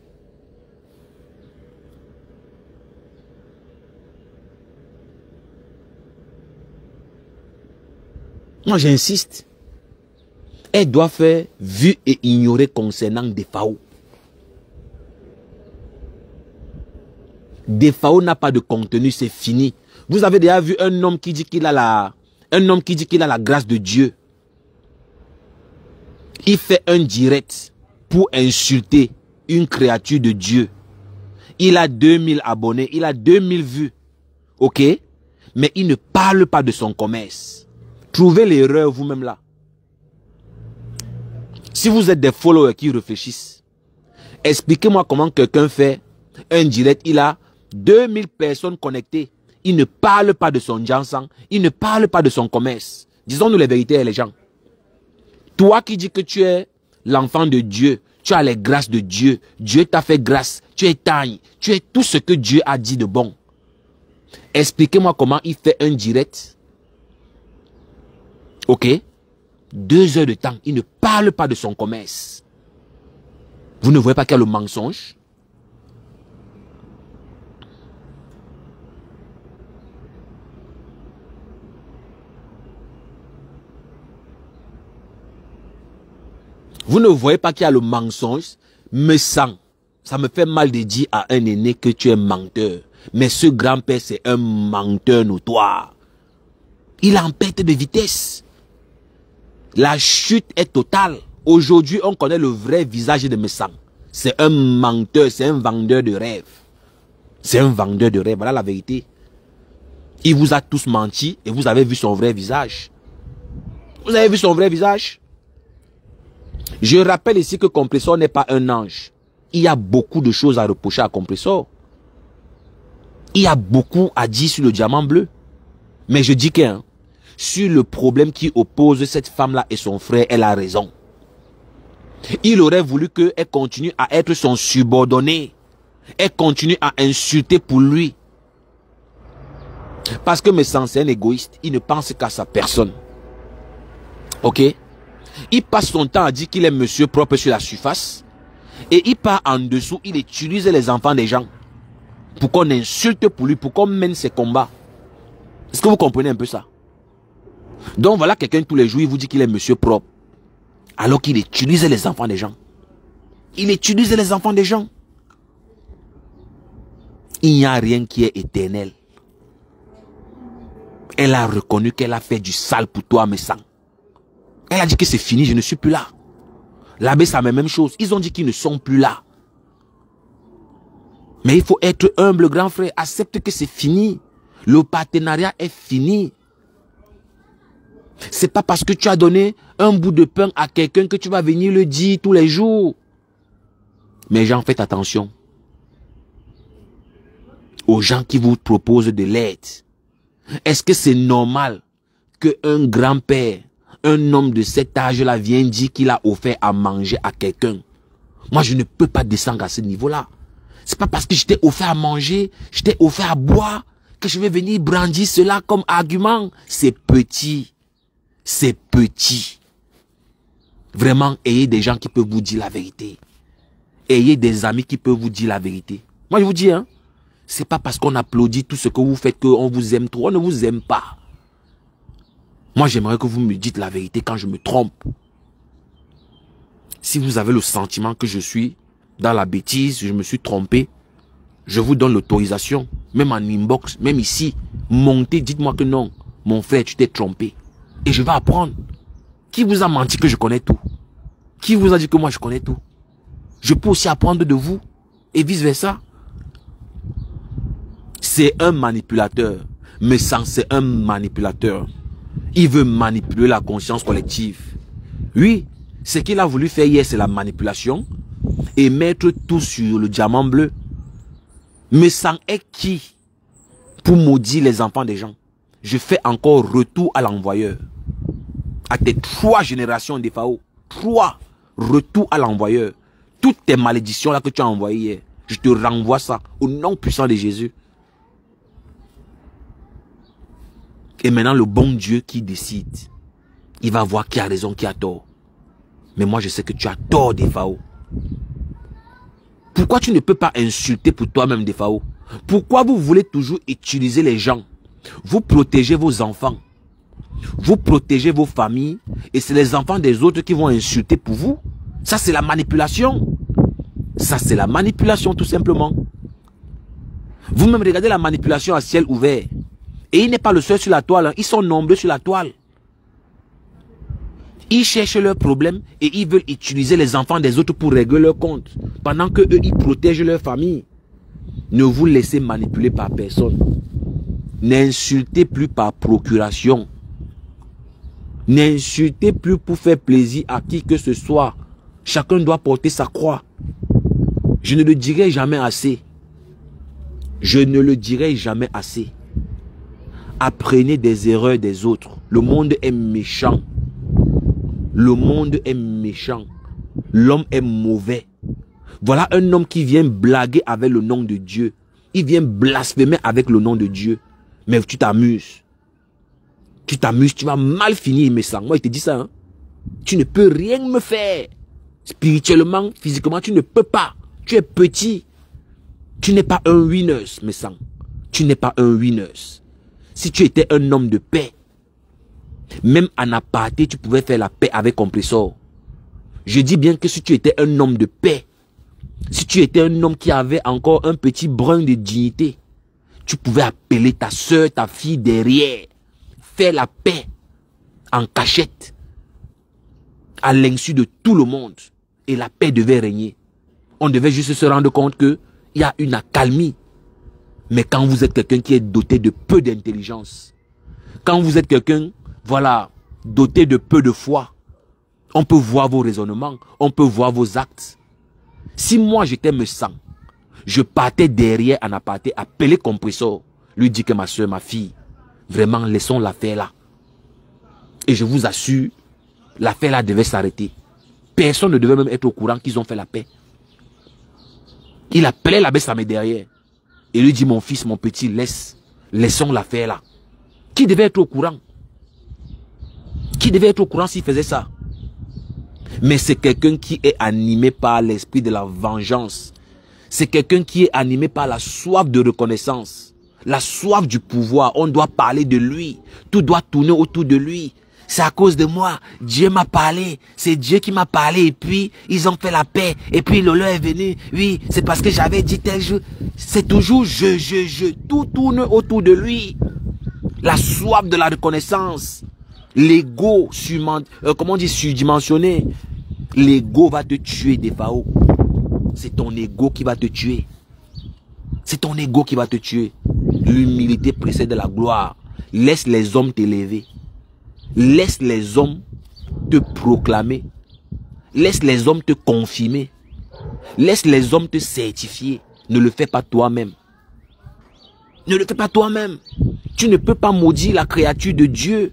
Moi, j'insiste. Elle doit faire vu et ignorer concernant DFAO. DFAO n'a pas de contenu, c'est fini. Vous avez déjà vu un homme qui dit qu'il a la grâce de Dieu. Il fait un direct pour insulter une créature de Dieu. Il a 2000 abonnés, il a 2000 vues. Ok? Mais il ne parle pas de son commerce. Trouvez l'erreur vous-même là. Si vous êtes des followers qui réfléchissent, expliquez-moi comment quelqu'un fait un direct. Il a 2000 personnes connectées. Il ne parle pas de son jansan. Il ne parle pas de son commerce. Disons-nous les vérités, les gens. Toi qui dis que tu es l'enfant de Dieu, tu as les grâces de Dieu. Dieu t'a fait grâce. Tu es taille. Tu es tout ce que Dieu a dit de bon. Expliquez-moi comment il fait un direct. Ok? 2 heures de temps. Il ne parle pas de son commerce. Vous ne voyez pas qu'il y a le mensonge? Vous ne voyez pas qu'il y a le mensonge, me sent. Ça me fait mal de dire à un aîné que tu es menteur. Mais ce grand-père, c'est un menteur notoire. Il est en perte de vitesse. La chute est totale. Aujourd'hui, on connaît le vrai visage de Messang. C'est un menteur, c'est un vendeur de rêves. C'est un vendeur de rêves, voilà la vérité. Il vous a tous menti et vous avez vu son vrai visage. Vous avez vu son vrai visage? Je rappelle ici que Compressor n'est pas un ange. Il y a beaucoup de choses à reprocher à Compressor. Il y a beaucoup à dire sur le diamant bleu. Mais je dis qu'un, sur le problème qui oppose cette femme-là et son frère, elle a raison. Il aurait voulu qu'elle continue à être son subordonné. Elle continue à insulter pour lui. Parce que Messang, c'est un égoïste. Il ne pense qu'à sa personne. Ok? Il passe son temps à dire qu'il est monsieur propre sur la surface. Et il part en dessous, il utilise les enfants des gens. Pour qu'on insulte pour lui, pour qu'on mène ses combats. Est-ce que vous comprenez un peu ça? Donc voilà quelqu'un tous les jours, il vous dit qu'il est monsieur propre. Alors qu'il utilise les enfants des gens. Il utilise les enfants des gens. Il n'y a rien qui est éternel. Elle a reconnu qu'elle a fait du sale pour toi, Messang. Elle a dit que c'est fini, je ne suis plus là. L'abbé, c'est la même chose. Ils ont dit qu'ils ne sont plus là. Mais il faut être humble, grand frère. Accepte que c'est fini. Le partenariat est fini. C'est pas parce que tu as donné un bout de pain à quelqu'un que tu vas venir le dire tous les jours. Mais gens, faites attention aux gens qui vous proposent de l'aide. Est-ce que c'est normal qu'un grand-père, un homme de cet âge-là vienne dire qu'il a offert à manger à quelqu'un? Moi, je ne peux pas descendre à ce niveau-là. C'est pas parce que je t'ai offert à manger, je t'ai offert à boire, que je vais venir brandir cela comme argument. C'est petit. C'est petit. Vraiment, ayez des gens qui peuvent vous dire la vérité. Ayez des amis qui peuvent vous dire la vérité. Moi, je vous dis, hein, c'est pas parce qu'on applaudit tout ce que vous faites qu'on vous aime trop. On ne vous aime pas. Moi, j'aimerais que vous me dites la vérité quand je me trompe. Si vous avez le sentiment que je suis dans la bêtise, je me suis trompé, je vous donne l'autorisation, même en inbox, même ici, montez, dites-moi que non, mon frère, tu t'es trompé. Et je vais apprendre. Qui vous a menti que je connais tout? Qui vous a dit que moi je connais tout? Je peux aussi apprendre de vous et vice versa. C'est un manipulateur. Messang, c'est un manipulateur. Il veut manipuler la conscience collective. Oui, ce qu'il a voulu faire hier, c'est la manipulation et mettre tout sur le diamant bleu. Messang est qui pour maudire les enfants des gens? Je fais encore retour à l'envoyeur. À tes 3 générations de FAO. 3 retour à l'envoyeur. Toutes tes malédictions là que tu as envoyées hier, je te renvoie ça au nom puissant de Jésus. Et maintenant, le bon Dieu qui décide, il va voir qui a raison, qui a tort. Mais moi, je sais que tu as tort, Defao. Pourquoi tu ne peux pas insulter pour toi-même, Defao? Pourquoi vous voulez toujours utiliser les gens? Vous protégez vos enfants. Vous protégez vos familles. Et c'est les enfants des autres qui vont insulter pour vous. Ça, c'est la manipulation. Ça, c'est la manipulation, tout simplement. Vous-même, regardez la manipulation à ciel ouvert. Et il n'est pas le seul sur la toile. Hein. Ils sont nombreux sur la toile. Ils cherchent leurs problèmes et ils veulent utiliser les enfants des autres pour régler leur compte. Pendant que eux, ils protègent leur famille. Ne vous laissez manipuler par personne. N'insultez plus par procuration. N'insultez plus pour faire plaisir à qui que ce soit. Chacun doit porter sa croix. Je ne le dirai jamais assez. Je ne le dirai jamais assez. Apprenez des erreurs des autres. Le monde est méchant. Le monde est méchant. L'homme est mauvais. Voilà un homme qui vient blaguer avec le nom de Dieu. Il vient blasphémer avec le nom de Dieu. Mais tu t'amuses. Tu t'amuses, tu vas mal finir, Messang. Moi, je te dis ça. Hein? Tu ne peux rien me faire. Spirituellement, physiquement, tu ne peux pas. Tu es petit. Tu n'es pas un winner, Messang. Tu n'es pas un winner. Si tu étais un homme de paix, même en aparté, tu pouvais faire la paix avec Compressor. Je dis bien que si tu étais un homme de paix, si tu étais un homme qui avait encore un petit brin de dignité, tu pouvais appeler ta soeur, ta fille derrière, faire la paix en cachette, à l'insu de tout le monde. Et la paix devait régner. On devait juste se rendre compte qu'il y a une accalmie. Mais quand vous êtes quelqu'un qui est doté de peu d'intelligence, quand vous êtes quelqu'un, voilà, doté de peu de foi, on peut voir vos raisonnements, on peut voir vos actes. Si moi j'étais me sang, je partais derrière en aparté, appeler compresseur, lui dire que ma soeur, ma fille, vraiment laissons l'affaire là. Et je vous assure, l'affaire là devait s'arrêter. Personne ne devait même être au courant qu'ils ont fait la paix. Il appelait la Bessamé derrière. Et lui dit, mon fils, mon petit, laissons l'affaire là. Qui devait être au courant? Qui devait être au courant s'il faisait ça? Mais c'est quelqu'un qui est animé par l'esprit de la vengeance. C'est quelqu'un qui est animé par la soif de reconnaissance. La soif du pouvoir. On doit parler de lui. Tout doit tourner autour de lui. C'est à cause de moi. Dieu m'a parlé. C'est Dieu qui m'a parlé. Et puis, ils ont fait la paix. Et puis, Lolo est venu. Oui, c'est parce que j'avais dit tel jour. C'est toujours je. Tout tourne autour de lui. La soif de la reconnaissance. L'ego surdimensionné. L'ego va te tuer, Defao. C'est ton ego qui va te tuer. C'est ton ego qui va te tuer. L'humilité précède la gloire. Laisse les hommes t'élever. Laisse les hommes te proclamer. Laisse les hommes te confirmer. Laisse les hommes te certifier. Ne le fais pas toi-même. Ne le fais pas toi-même. Tu ne peux pas maudire la créature de Dieu.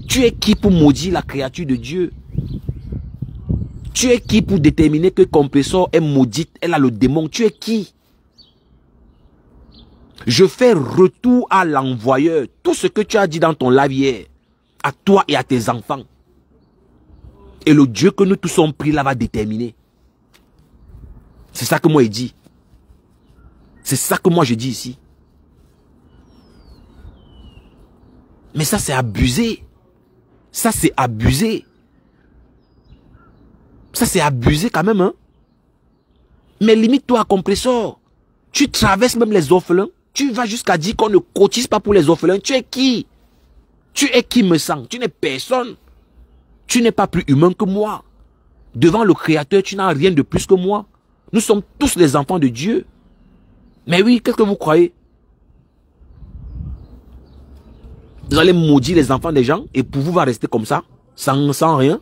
Tu es qui pour maudire la créature de Dieu? Tu es qui pour déterminer que Compressor est maudite, elle a le démon? Tu es qui? Je fais retour à l'envoyeur. Tout ce que tu as dit dans ton live hier, à toi et à tes enfants. Et le Dieu que nous tous sommes pris là va déterminer. C'est ça que moi je dis. C'est ça que moi je dis ici. Mais ça c'est abusé. Ça c'est abusé. Ça c'est abusé quand même, hein. Mais limite-toi à Compressor. Tu traverses même les orphelins. Tu vas jusqu'à dire qu'on ne cotise pas pour les orphelins. Tu es qui? Tu es qui me sens? Tu n'es personne. Tu n'es pas plus humain que moi. Devant le Créateur, tu n'as rien de plus que moi. Nous sommes tous les enfants de Dieu. Mais oui, qu'est-ce que vous croyez? Vous allez maudire les enfants des gens et pour vous va rester comme ça, sans rien.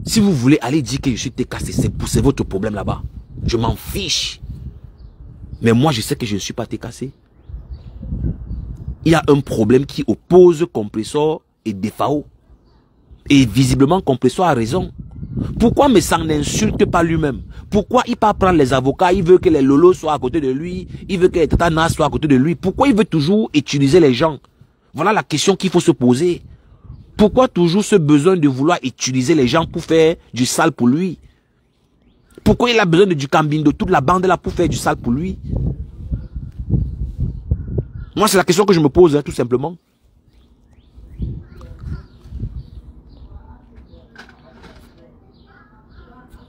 Si vous voulez aller dire que je suis TKC, c'est votre problème là-bas. Je m'en fiche. Mais moi, je sais que je ne suis pas TKC. Il y a un problème qui oppose Compressor et Defao. Et visiblement, Compressor a raison. Pourquoi Messang n'insulte pas lui-même? Pourquoi il part prendre les avocats? Il veut que les Lolo soient à côté de lui. Il veut que les Tatanas soient à côté de lui. Pourquoi il veut toujours utiliser les gens? Voilà la question qu'il faut se poser. Pourquoi toujours ce besoin de vouloir utiliser les gens pour faire du sale pour lui? Pourquoi il a besoin de du Cambindo, toute la bande là pour faire du sale pour lui? Moi, c'est la question que je me pose, hein, tout simplement.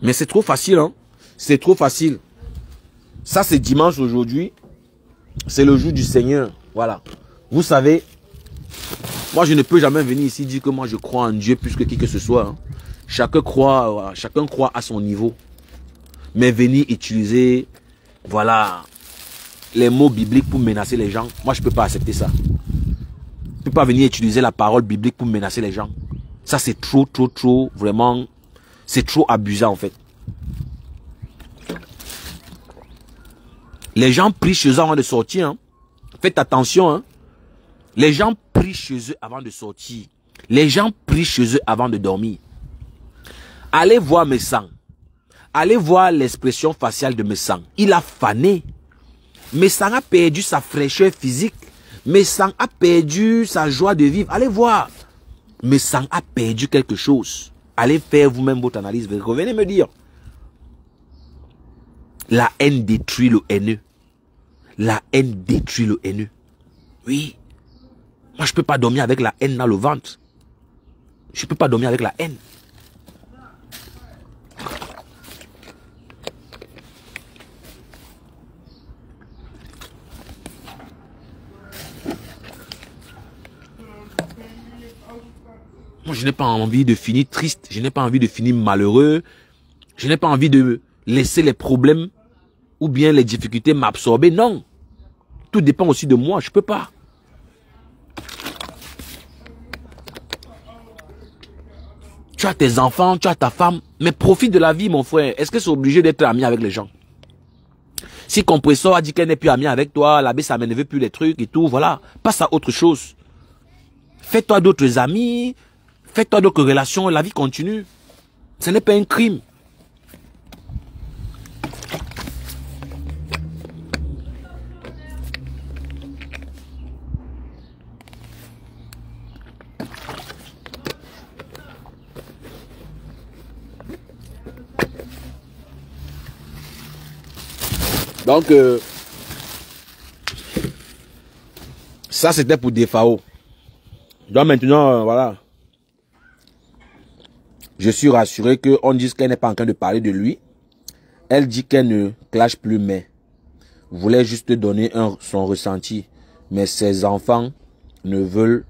Mais c'est trop facile, hein. C'est trop facile. Ça, c'est dimanche aujourd'hui. C'est le jour du Seigneur. Voilà. Vous savez, moi, je ne peux jamais venir ici dire que moi, je crois en Dieu plus que qui que ce soit. Hein. Chacun croit à son niveau. Mais venir utiliser, voilà, les mots bibliques pour menacer les gens, moi, je ne peux pas accepter ça. Je ne peux pas venir utiliser la parole biblique pour menacer les gens. Ça, c'est trop, vraiment, c'est trop abusant, en fait. Les gens prient chez eux avant de sortir. Hein. Faites attention. Hein. Les gens prient chez eux avant de sortir. Les gens prient chez eux avant de dormir. Allez voir mes sangs. Allez voir l'expression faciale de Messang. Il a fané. Messang a perdu sa fraîcheur physique. Messang a perdu sa joie de vivre. Allez voir. Messang a perdu quelque chose. Allez faire vous-même votre analyse. Revenez me dire. La haine détruit le haineux. La haine détruit le haineux. Oui. Moi, je ne peux pas dormir avec la haine dans le ventre. Je ne peux pas dormir avec la haine. Moi, je n'ai pas envie de finir triste. Je n'ai pas envie de finir malheureux. Je n'ai pas envie de laisser les problèmes ou bien les difficultés m'absorber. Non. Tout dépend aussi de moi. Je ne peux pas. Tu as tes enfants, tu as ta femme. Mais profite de la vie, mon frère. Est-ce que c'est obligé d'être ami avec les gens? Si Compressor a dit qu'elle n'est plus amie avec toi, l'abbé ça ne veut plus les trucs et tout, voilà. Passe à autre chose. Fais-toi d'autres amis. Fais-toi d'autres relations, la vie continue. Ce n'est pas un crime. Donc, ça c'était pour DFAO. Donc maintenant, voilà. Je suis rassuré qu'on dise qu'elle n'est pas en train de parler de lui. Elle dit qu'elle ne clash plus, mais voulait juste donner son ressenti. Mais ses enfants ne veulent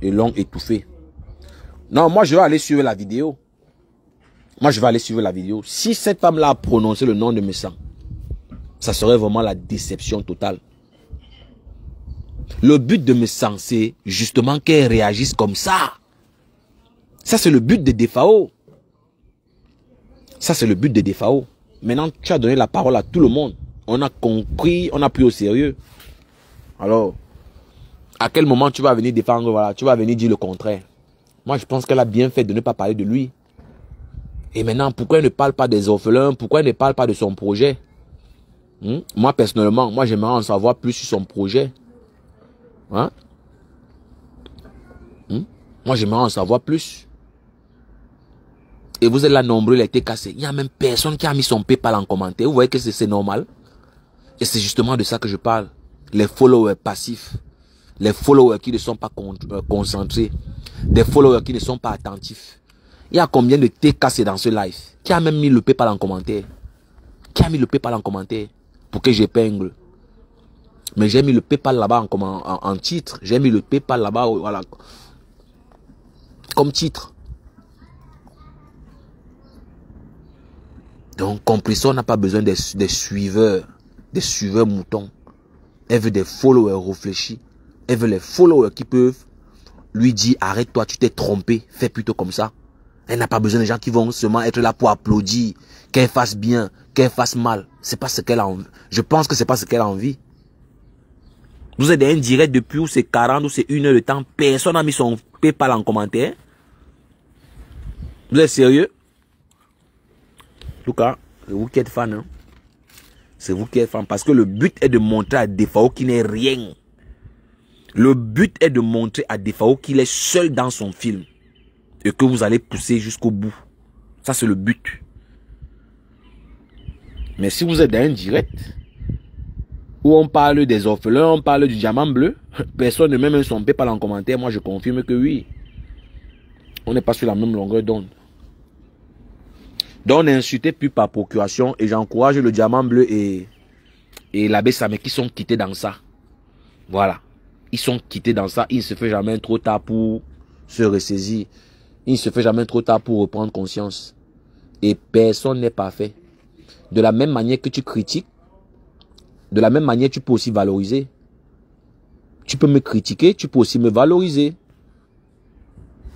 et l'ont étouffé. Non, moi je vais aller suivre la vidéo. Moi je vais aller suivre la vidéo. Si cette femme-là a prononcé le nom de Messang, ça serait vraiment la déception totale. Le but de Messang, c'est justement qu'elle réagisse comme ça. Ça, c'est le but de DFAO. Ça, c'est le but de DFAO. Maintenant, tu as donné la parole à tout le monde. On a compris, on a pris au sérieux. Alors, à quel moment tu vas venir défendre, voilà, tu vas venir dire le contraire. Moi, je pense qu'elle a bien fait de ne pas parler de lui. Et maintenant, pourquoi elle ne parle pas des orphelins? Pourquoi elle ne parle pas de son projet? Moi, personnellement, moi, j'aimerais en savoir plus sur son projet. Hein? Moi, j'aimerais en savoir plus. Et vous êtes là nombreux, il a été cassé. Il n'y a même personne qui a mis son PayPal en commentaire. Vous voyez que c'est normal. Et c'est justement de ça que je parle. Les followers passifs. Les followers qui ne sont pas concentrés. Des followers qui ne sont pas attentifs. Il y a combien de thé cassés dans ce live? Qui a même mis le PayPal en commentaire? Qui a mis le PayPal en commentaire? Pour que j'épingle. Mais j'ai mis le PayPal là-bas en titre. J'ai mis le PayPal là-bas, voilà. Comme titre. Donc, Compressor n'a pas besoin des suiveurs moutons. Elle veut des followers réfléchis. Elle veut les followers qui peuvent lui dire, arrête-toi, tu t'es trompé, fais plutôt comme ça. Elle n'a pas besoin des gens qui vont seulement être là pour applaudir, qu'elle fasse bien, qu'elle fasse mal. C'est pas ce qu'elle a envie. Je pense que c'est pas ce qu'elle a envie. Vous êtes des indirects depuis où c'est 40 ou c'est 1 heure de temps. Personne n'a mis son PayPal en commentaire. Vous êtes sérieux? En tout cas, c'est vous qui êtes fan. Hein? C'est vous qui êtes fan. Parce que le but est de montrer à DFAO qu'il n'est rien. Le but est de montrer à DFAO qu'il est seul dans son film. Et que vous allez pousser jusqu'au bout. Ça, c'est le but. Mais si vous êtes dans un direct, où on parle des orphelins, on parle du diamant bleu, personne ne met même son PayPal en commentaire. Moi, je confirme que oui. On n'est pas sur la même longueur d'onde. Donc, n'insultez plus par procuration. Et j'encourage le diamant bleu et l'abbé Samé qui sont quittés dans ça. Voilà. Ils sont quittés dans ça. Il ne se fait jamais trop tard pour se ressaisir. Il ne se fait jamais trop tard pour reprendre conscience. Et personne n'est parfait. De la même manière que tu critiques, de la même manière tu peux aussi valoriser. Tu peux me critiquer, tu peux aussi me valoriser.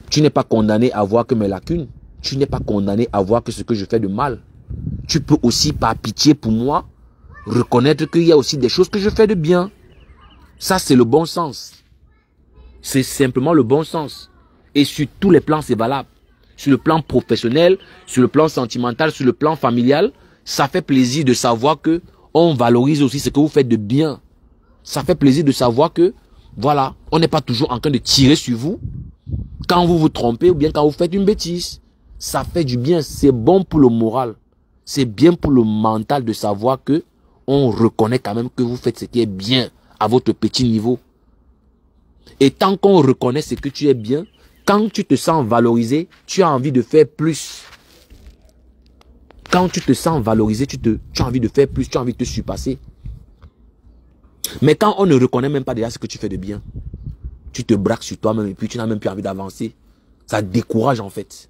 Tu n'es pas condamné à voir que mes lacunes. Tu n'es pas condamné à voir que ce que je fais de mal. Tu peux aussi, par pitié pour moi, reconnaître qu'il y a aussi des choses que je fais de bien. Ça, c'est le bon sens. C'est simplement le bon sens. Et sur tous les plans, c'est valable. Sur le plan professionnel, sur le plan sentimental, sur le plan familial, ça fait plaisir de savoir que on valorise aussi ce que vous faites de bien. Ça fait plaisir de savoir que, voilà, on n'est pas toujours en train de tirer sur vous quand vous vous trompez ou bien quand vous faites une bêtise. Ça fait du bien, c'est bon pour le moral. C'est bien pour le mental de savoir que on reconnaît quand même que vous faites ce qui est bien à votre petit niveau. Et tant qu'on reconnaît ce que tu es bien, Quand tu te sens valorisé, tu as envie de faire plus. Quand tu te sens valorisé, tu as envie de faire plus, tu as envie de te surpasser. Mais quand on ne reconnaît même pas déjà ce que tu fais de bien, tu te braques sur toi-même et puis tu n'as même plus envie d'avancer. Ça décourage en fait.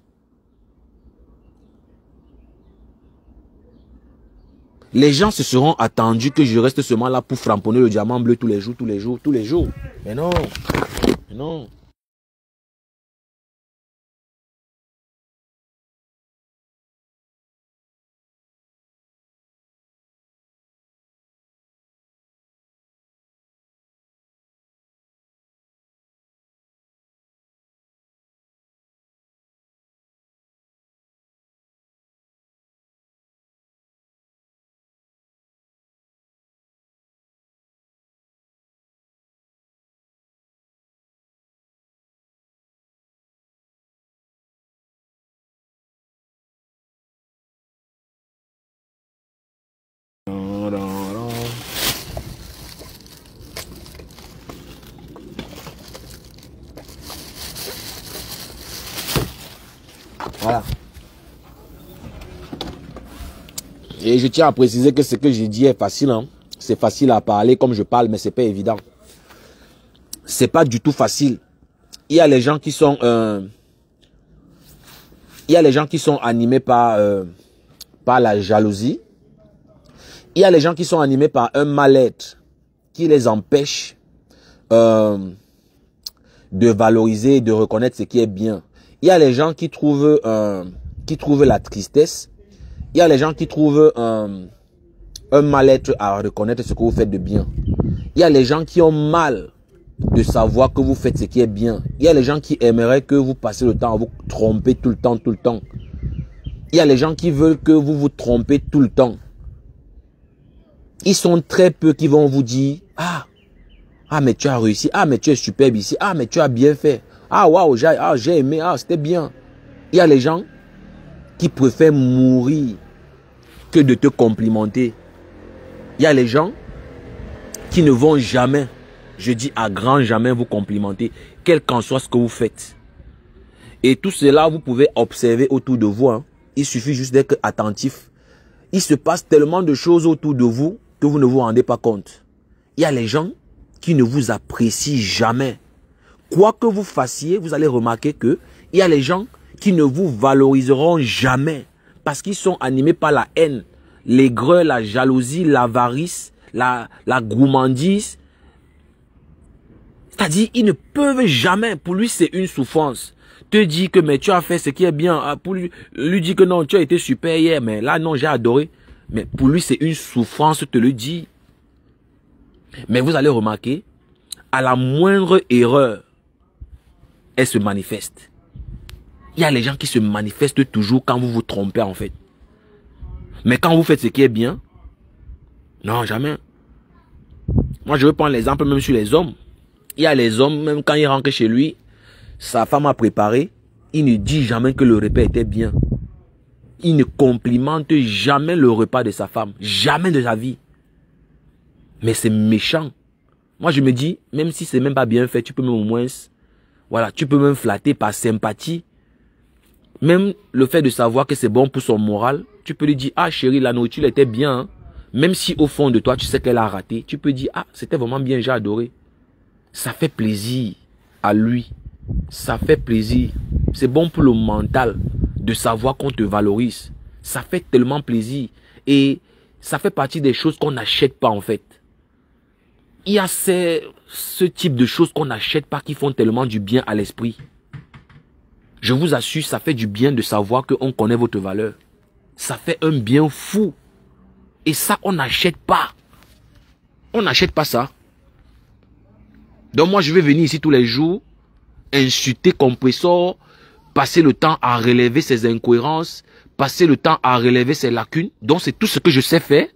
Les gens se seront attendus que je reste seulement là pour framponner le diamant bleu tous les jours, tous les jours, tous les jours. Mais non, mais non. Voilà. Et je tiens à préciser que ce que j'ai dit est facile. Hein. C'est facile à parler comme je parle, mais c'est pas évident. C'est pas du tout facile. Il y a les gens qui sont, animés par la jalousie. Il y a les gens qui sont animés par un mal-être qui les empêche de valoriser et de reconnaître ce qui est bien. Il y a les gens qui trouvent la tristesse. Il y a les gens qui trouvent un mal-être à reconnaître ce que vous faites de bien. Il y a les gens qui ont mal de savoir que vous faites ce qui est bien. Il y a les gens qui aimeraient que vous passiez le temps à vous tromper tout le temps, tout le temps. Il y a les gens qui veulent que vous vous trompez tout le temps. Ils sont très peu qui vont vous dire « Ah, mais tu as réussi. Ah, mais tu es superbe ici. Ah, mais tu as bien fait. Ah, waouh, j'ai aimé. Ah, c'était bien. » Il y a les gens qui préfèrent mourir que de te complimenter. Il y a les gens qui ne vont jamais, je dis à grand jamais, vous complimenter, quel qu'en soit ce que vous faites. Et tout cela, vous pouvez observer autour de vous. Hein. Il suffit juste d'être attentif. Il se passe tellement de choses autour de vous que vous ne vous rendez pas compte. Il y a les gens qui ne vous apprécient jamais. Quoi que vous fassiez, vous allez remarquer que il y a les gens qui ne vous valoriseront jamais parce qu'ils sont animés par la haine, l'aigreur, la jalousie, l'avarice, la gourmandise. C'est-à-dire, ils ne peuvent jamais, pour lui c'est une souffrance, te dire que mais tu as fait ce qui est bien, pour lui dire que non, tu as été super hier, mais là non, j'ai adoré. Mais pour lui c'est une souffrance, te le dit. Mais vous allez remarquer, à la moindre erreur, elle se manifeste. Il y a les gens qui se manifestent toujours quand vous vous trompez en fait. Mais quand vous faites ce qui est bien, non, jamais. Moi, je vais prendre l'exemple même sur les hommes. Il y a les hommes, même quand ils rentrent chez lui, sa femme a préparé, il ne dit jamais que le repas était bien. Il ne complimente jamais le repas de sa femme. Jamais de sa vie. Mais c'est méchant. Moi, je me dis, même si c'est même pas bien fait, tu peux même au moins, voilà, tu peux même flatter par sympathie. Même le fait de savoir que c'est bon pour son moral, tu peux lui dire, ah chérie, la nourriture était bien. Hein. Même si au fond de toi, tu sais qu'elle a raté, tu peux dire, ah, c'était vraiment bien, j'ai adoré. Ça fait plaisir à lui. Ça fait plaisir. C'est bon pour le mental de savoir qu'on te valorise. Ça fait tellement plaisir. Et ça fait partie des choses qu'on n'achète pas en fait. Il y a ce type de choses qu'on n'achète pas qui font tellement du bien à l'esprit. Je vous assure, ça fait du bien de savoir qu'on connaît votre valeur. Ça fait un bien fou. Et ça, on n'achète pas. On n'achète pas ça. Donc moi, je vais venir ici tous les jours, insulter Compressor, passer le temps à relever ses incohérences, passer le temps à relever ses lacunes. Donc c'est tout ce que je sais faire.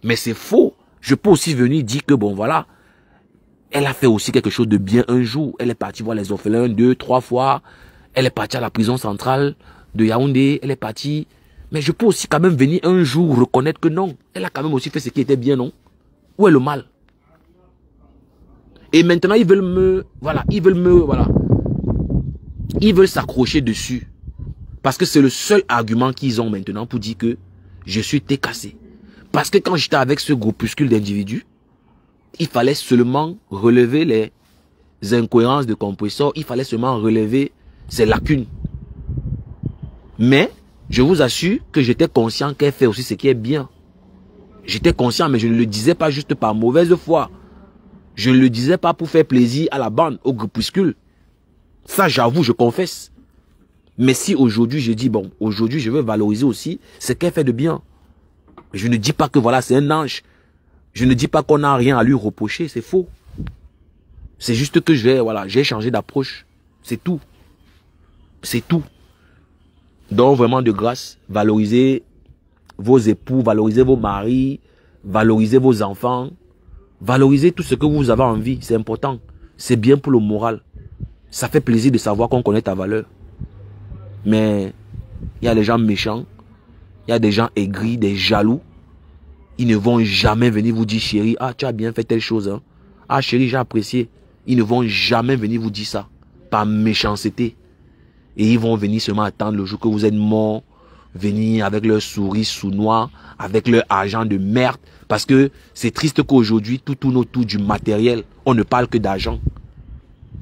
Mais c'est faux. Je peux aussi venir dire que bon, voilà, elle a fait aussi quelque chose de bien un jour. Elle est partie voir les orphelins 2, 3 fois. Elle est partie à la prison centrale de Yaoundé. Elle est partie. Mais je peux aussi quand même venir un jour reconnaître que non. Elle a quand même aussi fait ce qui était bien, non? Où est le mal? Et maintenant, ils veulent me... Voilà. Ils veulent s'accrocher dessus. Parce que c'est le seul argument qu'ils ont maintenant pour dire que je suis TKC. Parce que quand j'étais avec ce groupuscule d'individus, il fallait seulement relever les incohérences de compresseur. Il fallait seulement relever ses lacunes. Mais, je vous assure que j'étais conscient qu'elle fait aussi ce qui est bien. J'étais conscient, mais je ne le disais pas juste par mauvaise foi. Je ne le disais pas pour faire plaisir à la bande, au groupuscule. Ça, j'avoue, je confesse. Mais si aujourd'hui, je dis, bon, aujourd'hui, je veux valoriser aussi ce qu'elle fait de bien. Je ne dis pas que voilà, c'est un ange. Je ne dis pas qu'on n'a rien à lui reprocher, c'est faux. C'est juste que j'ai changé d'approche. C'est tout. C'est tout. Donc vraiment de grâce, valorisez vos époux, valorisez vos maris, valorisez vos enfants, valorisez tout ce que vous avez envie, c'est important. C'est bien pour le moral. Ça fait plaisir de savoir qu'on connaît ta valeur. Mais il y a des gens méchants, il y a des gens aigris, des jaloux. Ils ne vont jamais venir vous dire, chérie, ah tu as bien fait telle chose. Hein. Ah chérie, j'ai apprécié. Ils ne vont jamais venir vous dire ça, par méchanceté. Et ils vont venir seulement attendre le jour que vous êtes mort, venir avec leur souris sous-noix, avec leur argent de merde. Parce que c'est triste qu'aujourd'hui, tout tourne autour du matériel. On ne parle que d'argent.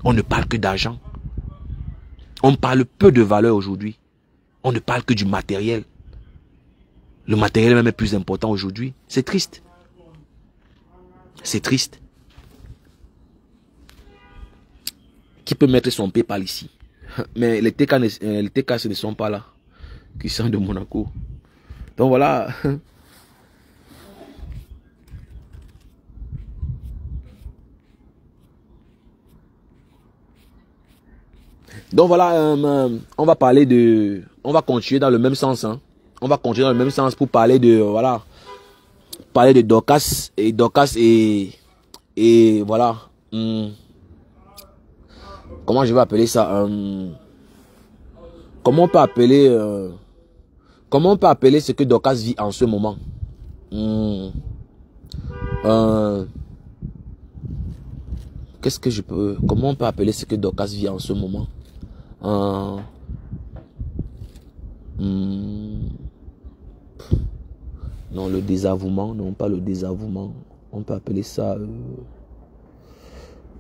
On ne parle que d'argent. On parle peu de valeur aujourd'hui. On ne parle que du matériel. Le matériel même est plus important aujourd'hui. C'est triste. C'est triste. Qui peut mettre son PayPal ici? Mais les TK ne sont pas là. Qui sont de Monaco. Donc voilà. Donc voilà, on va parler de... On va continuer dans le même sens. Hein. On va continuer dans le même sens pour parler de... Voilà. Parler de Dorcas. Et Dorcas et voilà. Comment je vais appeler ça? Comment on peut appeler ce que Dorcas vit en ce moment? Qu'est-ce que je peux... Comment on peut appeler ce que Dorcas vit en ce moment? Non, le désavouement. Non, pas le désavouement. On peut appeler ça...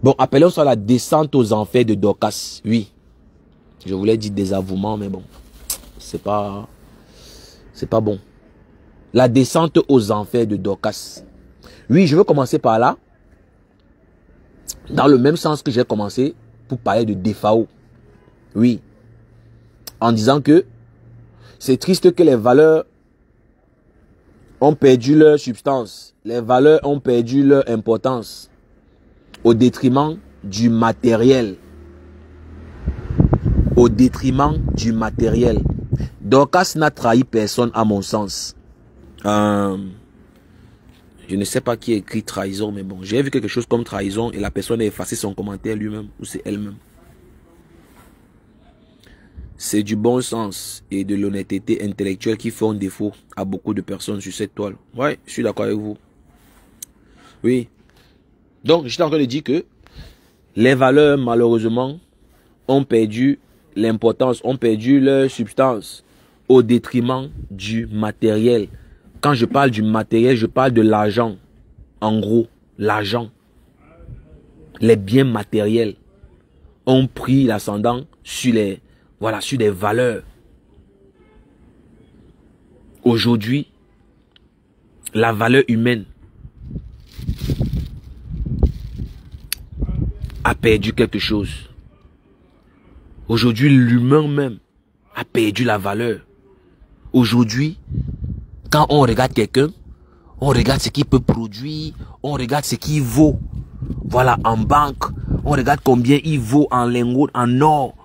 Bon, appelons ça la descente aux enfers de Dorcas. Oui. Je voulais dire désavouement, mais bon. C'est pas bon. La descente aux enfers de Dorcas. Oui, je veux commencer par là. Dans le même sens que j'ai commencé pour parler de DFAO. Oui. En disant que c'est triste que les valeurs ont perdu leur substance. Les valeurs ont perdu leur importance. Au détriment du matériel. Au détriment du matériel. Dorcas n'a trahi personne à mon sens. Je ne sais pas qui a écrit trahison, mais bon, j'ai vu quelque chose comme trahison et la personne a effacé son commentaire lui-même ou c'est elle-même. C'est du bon sens et de l'honnêteté intellectuelle qui font défaut à beaucoup de personnes sur cette toile. Ouais, je suis d'accord avec vous. Oui. Donc, je suis en train de dire que les valeurs, malheureusement, ont perdu l'importance, ont perdu leur substance au détriment du matériel. Quand je parle du matériel, je parle de l'argent. En gros, l'argent. Les biens matériels ont pris l'ascendant sur les, voilà, sur des valeurs. Aujourd'hui, la valeur humaine a perdu quelque chose. Aujourd'hui, l'humain même a perdu la valeur. Aujourd'hui, quand on regarde quelqu'un, on regarde ce qu'il peut produire, on regarde ce qu'il vaut. Voilà, en banque, on regarde combien il vaut en lingots, en or.